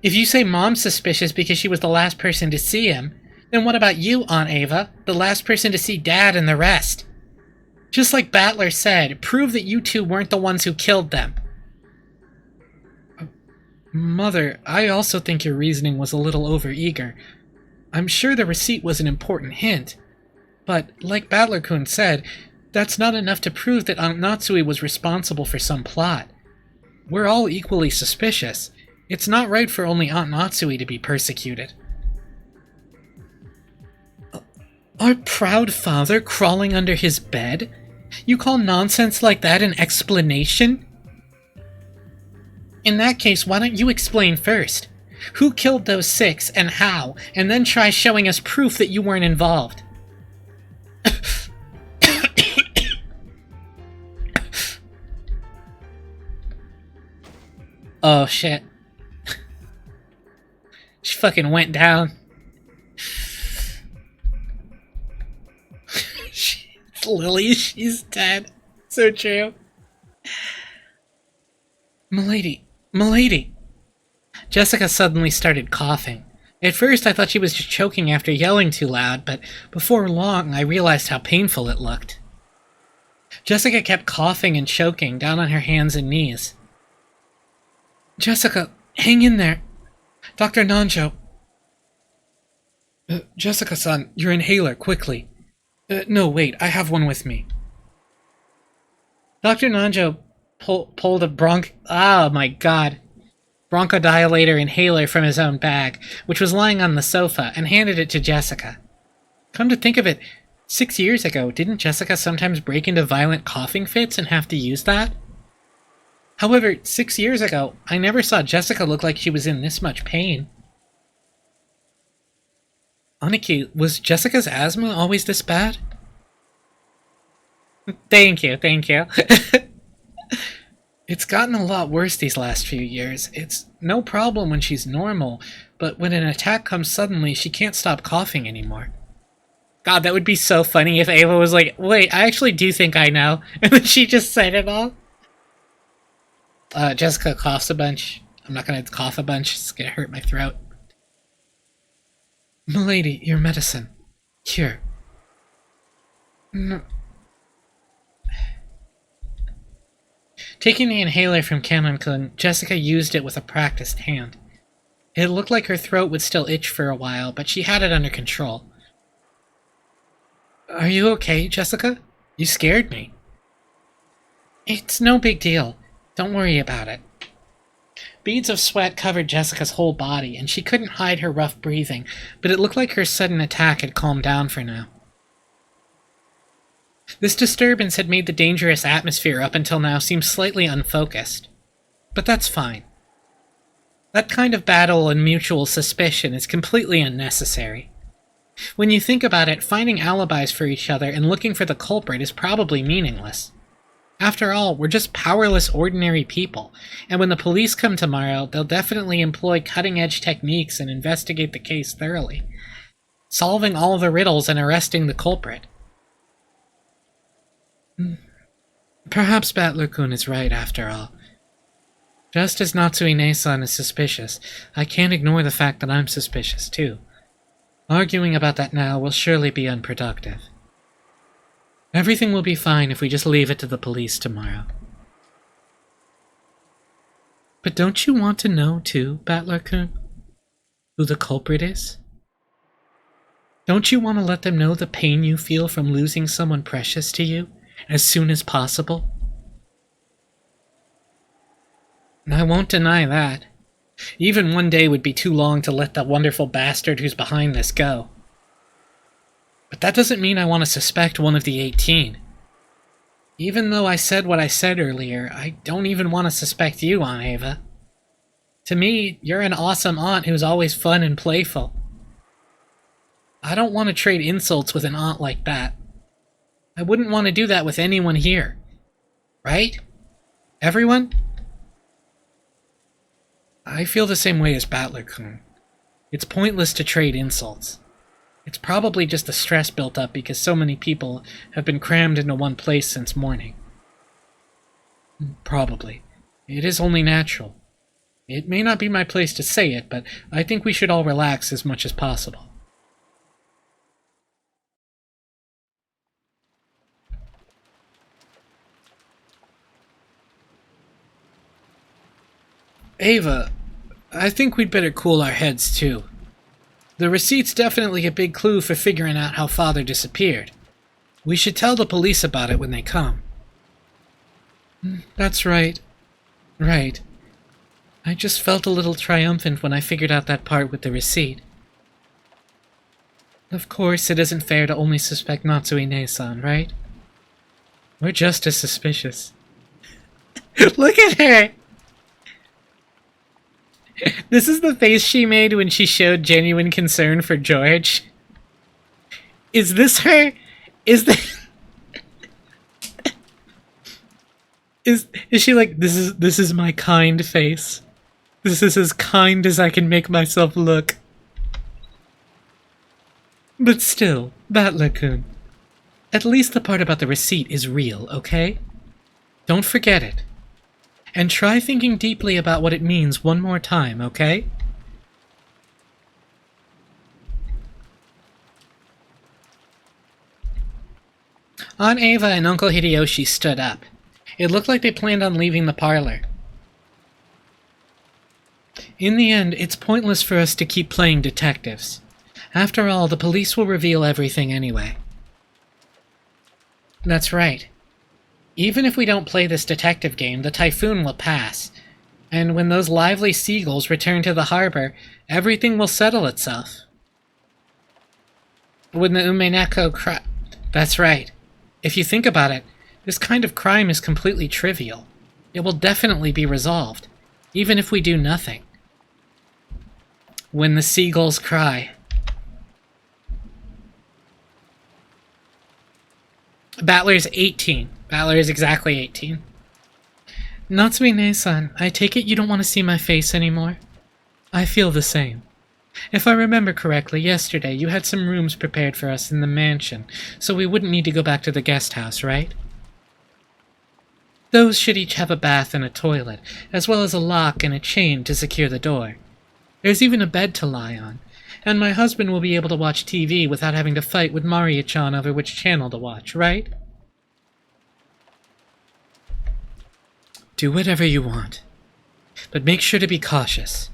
Speaker 1: If you say Mom's suspicious because she was the last person to see him, then what about you, Aunt Ava, the last person to see Dad and the rest? Just like Battler said, prove that you two weren't the ones who killed them. Mother, I also think your reasoning was a little overeager. I'm sure the receipt was an important hint, but like Battler-kun said, that's not enough to prove that Aunt Natsui was responsible for some plot. We're all equally suspicious. It's not right for only Aunt Natsui to be persecuted. Our proud father crawling under his bed? You call nonsense like that an explanation? In that case, why don't you explain first? Who killed those 6 and how, and then try showing us proof that you weren't involved. Oh shit. She fucking went down. Lily, she's dead. So true. Milady. Jessica suddenly started coughing. At first I thought she was just choking after yelling too loud, but before long I realized how painful it looked. Jessica kept coughing and choking down on her hands and knees. Jessica, hang in there. Dr. Nanjo. Jessica-san, your inhaler, quickly. No, wait, I have one with me. Dr. Nanjo pulled a bronchodilator inhaler from his own bag, which was lying on the sofa, and handed it to Jessica. Come to think of it, 6 years ago, didn't Jessica sometimes break into violent coughing fits and have to use that? However, 6 years ago, I never saw Jessica look like she was in this much pain. Aniki, was Jessica's asthma always this bad? Thank you. It's gotten a lot worse these last few years. It's no problem when she's normal, but when an attack comes suddenly, she can't stop coughing anymore. God, that would be so funny if Ava was like, wait, I actually do think I know. And then she just said it all. Jessica coughs a bunch. I'm not gonna cough a bunch. It's gonna hurt my throat. Milady, your medicine. Here. No. Taking the inhaler from Canon-kun, Jessica used it with a practiced hand. It looked like her throat would still itch for a while, but she had it under control. Are you okay, Jessica? You scared me. It's no big deal. Don't worry about it. Beads of sweat covered Jessica's whole body, and she couldn't hide her rough breathing, but it looked like her sudden attack had calmed down for now. This disturbance had made the dangerous atmosphere up until now seem slightly unfocused. But that's fine. That kind of battle and mutual suspicion is completely unnecessary. When you think about it, finding alibis for each other and looking for the culprit is probably meaningless. After all, we're just powerless ordinary people, and when the police come tomorrow, they'll definitely employ cutting-edge techniques and investigate the case thoroughly, solving all the riddles and arresting the culprit. Perhaps Battler-kun is right, after all. Just as Natsue-ne-san is suspicious, I can't ignore the fact that I'm suspicious, too. Arguing about that now will surely be unproductive. Everything will be fine if we just leave it to the police tomorrow. But don't you want to know, too, Battler-kun? Who the culprit is? Don't you want to let them know the pain you feel from losing someone precious to you as soon as possible? I won't deny that. Even one day would be too long to let the wonderful bastard who's behind this go. But that doesn't mean I want to suspect one of the 18. Even though I said what I said earlier, I don't even want to suspect you, Aunt Ava. To me, you're an awesome aunt who's always fun and playful. I don't want to trade insults with an aunt like that. I wouldn't want to do that with anyone here. Right? Everyone? I feel the same way as Battler-kun. It's pointless to trade insults. It's probably just the stress built up because so many people have been crammed into one place since morning. Probably. It is only natural. It may not be my place to say it, but I think we should all relax as much as possible. Ava, I think we'd better cool our heads, too. The receipt's definitely a big clue for figuring out how Father disappeared. We should tell the police about it when they come. That's right. Right. I just felt a little triumphant when I figured out that part with the receipt. Of course, it isn't fair to only suspect Natsue-ne-san, right? We're just as suspicious. Look at her! This is the face she made when she showed genuine concern for George. Is this her? Is she like, this is my kind face? This is as kind as I can make myself look. But still, Battler-kun, at least the part about the receipt is real, okay? Don't forget it. And try thinking deeply about what it means one more time, okay? Aunt Ava and Uncle Hideyoshi stood up. It looked like they planned on leaving the parlor. In the end, it's pointless for us to keep playing detectives. After all, the police will reveal everything anyway. That's right. Even if we don't play this detective game, the typhoon will pass. And when those lively seagulls return to the harbor, everything will settle itself. When the Umineko cry... That's right. If you think about it, this kind of crime is completely trivial. It will definitely be resolved, even if we do nothing. When the seagulls cry. Battler's 18. Battler is exactly 18. Natsumi-ne-san, I take it you don't want to see my face anymore? I feel the same. If I remember correctly, yesterday you had some rooms prepared for us in the mansion, so we wouldn't need to go back to the guest house, right? Those should each have a bath and a toilet, as well as a lock and a chain to secure the door. There's even a bed to lie on, and my husband will be able to watch TV without having to fight with Maria-chan over which channel to watch, right? Do whatever you want, but make sure to be cautious.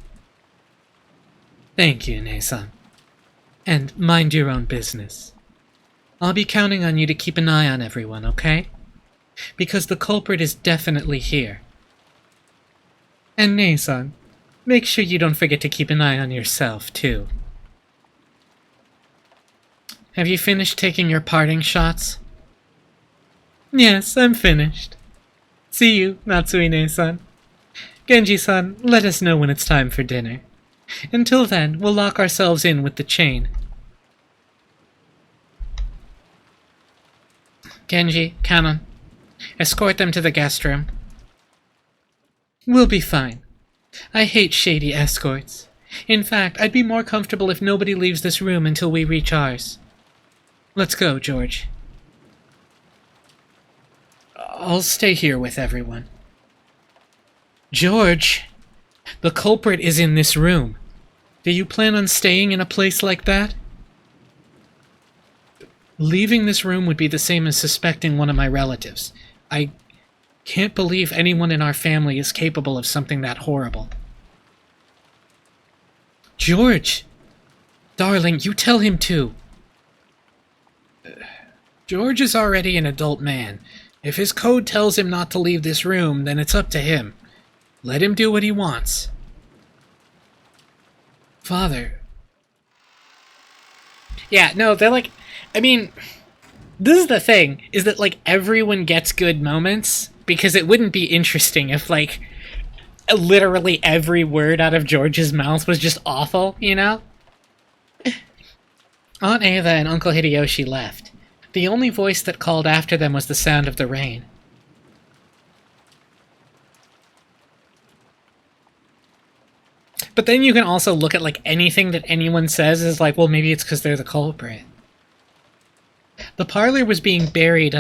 Speaker 1: Thank you, Ne-san. And mind your own business. I'll be counting on you to keep an eye on everyone, okay? Because the culprit is definitely here. And Ne-san, make sure you don't forget to keep an eye on yourself, too. Have you finished taking your parting shots? Yes, I'm finished. See you, Natsui-ne-san. Genji-san, let us know when it's time for dinner. Until then, we'll lock ourselves in with the chain. Genji, Kanon, escort them to the guest room. We'll be fine. I hate shady escorts. In fact, I'd be more comfortable if nobody leaves this room until we reach ours. Let's go, George. I'll stay here with everyone. George, the culprit is in this room. Do you plan on staying in a place like that? Leaving this room would be the same as suspecting one of my relatives. I can't believe anyone in our family is capable of something that horrible. George! Darling, you tell him too. George is already an adult man. If his code tells him not to leave this room, then it's up to him. Let him do what he wants. Father. Yeah, no, they're like... I mean, this is the thing, is that, like, everyone gets good moments, because it wouldn't be interesting if, like, literally every word out of George's mouth was just awful, you know? Aunt Ava and Uncle Hideyoshi left. The only voice that called after them was the sound of the rain. But then you can also look at, like, anything that anyone says is like, well, maybe it's because they're the culprit. The parlor was being buried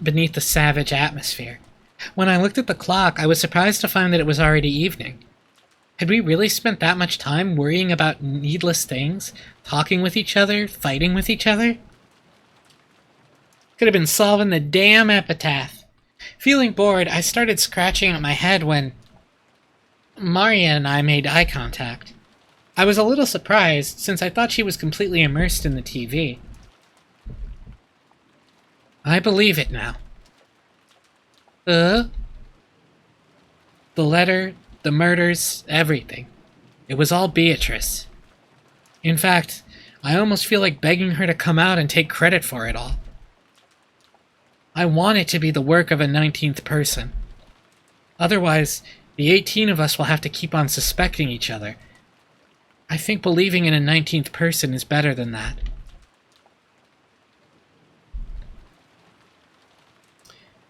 Speaker 1: beneath the savage atmosphere. When I looked at the clock, I was surprised to find that it was already evening. Had we really spent that much time worrying about needless things? Talking with each other? Fighting with each other? Could have been solving the damn epitaph. Feeling bored, I started scratching at my head when Maria and I made eye contact. I was a little surprised, since I thought she was completely immersed in the TV. I believe it now. The letter, the murders, everything. It was all Beatrice. In fact, I almost feel like begging her to come out and take credit for it all. I want it to be the work of a 19th person. Otherwise, the 18 of us will have to keep on suspecting each other. I think believing in a 19th person is better than that.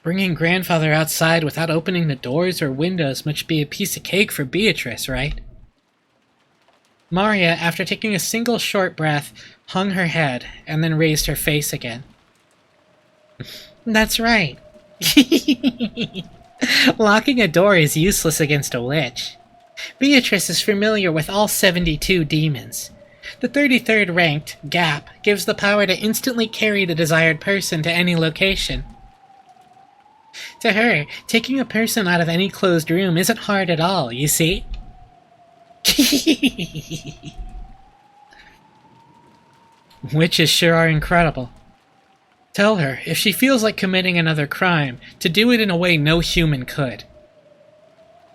Speaker 1: Bringing grandfather outside without opening the doors or windows must be a piece of cake for Beatrice, right? Maria, after taking a single short breath, hung her head and then raised her face again. That's right. Locking a door is useless against a witch. Beatrice is familiar with all 72 demons. The 33rd ranked, Gap, gives the power to instantly carry the desired person to any location. To her, taking a person out of any closed room isn't hard at all, you see? Witches sure are incredible. Tell her, if she feels like committing another crime, to do it in a way no human could.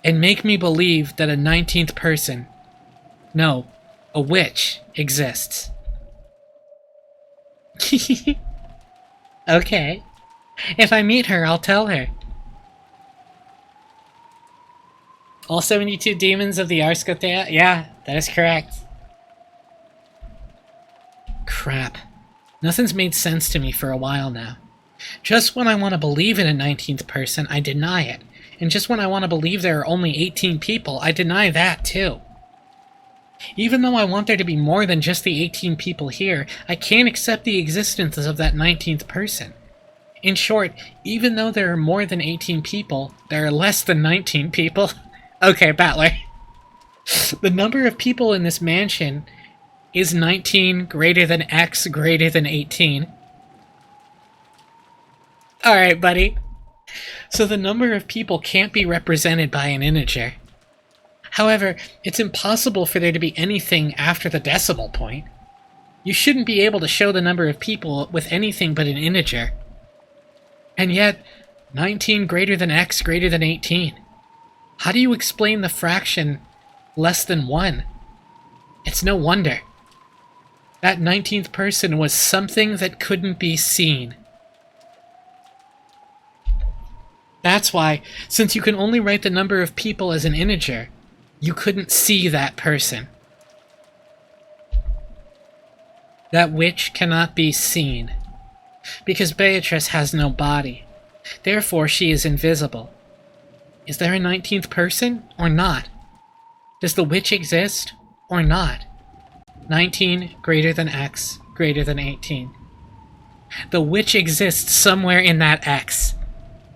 Speaker 1: And make me believe that a 19th person, no, a witch, exists. Okay. If I meet her, I'll tell her. All 72 demons of the Arskotea? Yeah, that is correct. Crap. Nothing's made sense to me for a while now. Just when I want to believe in a 19th person, I deny it. And just when I want to believe there are only 18 people, I deny that too. Even though I want there to be more than just the 18 people here, I can't accept the existence of that 19th person. In short, even though there are more than 18 people, there are less than 19 people. Okay, Battler. The number of people in this mansion is 19 greater than X greater than 18. Alright, buddy. So the number of people can't be represented by an integer. However, it's impossible for there to be anything after the decimal point. You shouldn't be able to show the number of people with anything but an integer. And yet, 19 greater than X greater than 18. How do you explain the fraction less than 1? It's no wonder. That 19th person was something that couldn't be seen. That's why, since you can only write the number of people as an integer, you couldn't see that person. That witch cannot be seen, because Beatrice has no body. Therefore, she is invisible. Is there a 19th person, or not? Does the witch exist, or not? 19 greater than X greater than 18. The witch exists somewhere in that X.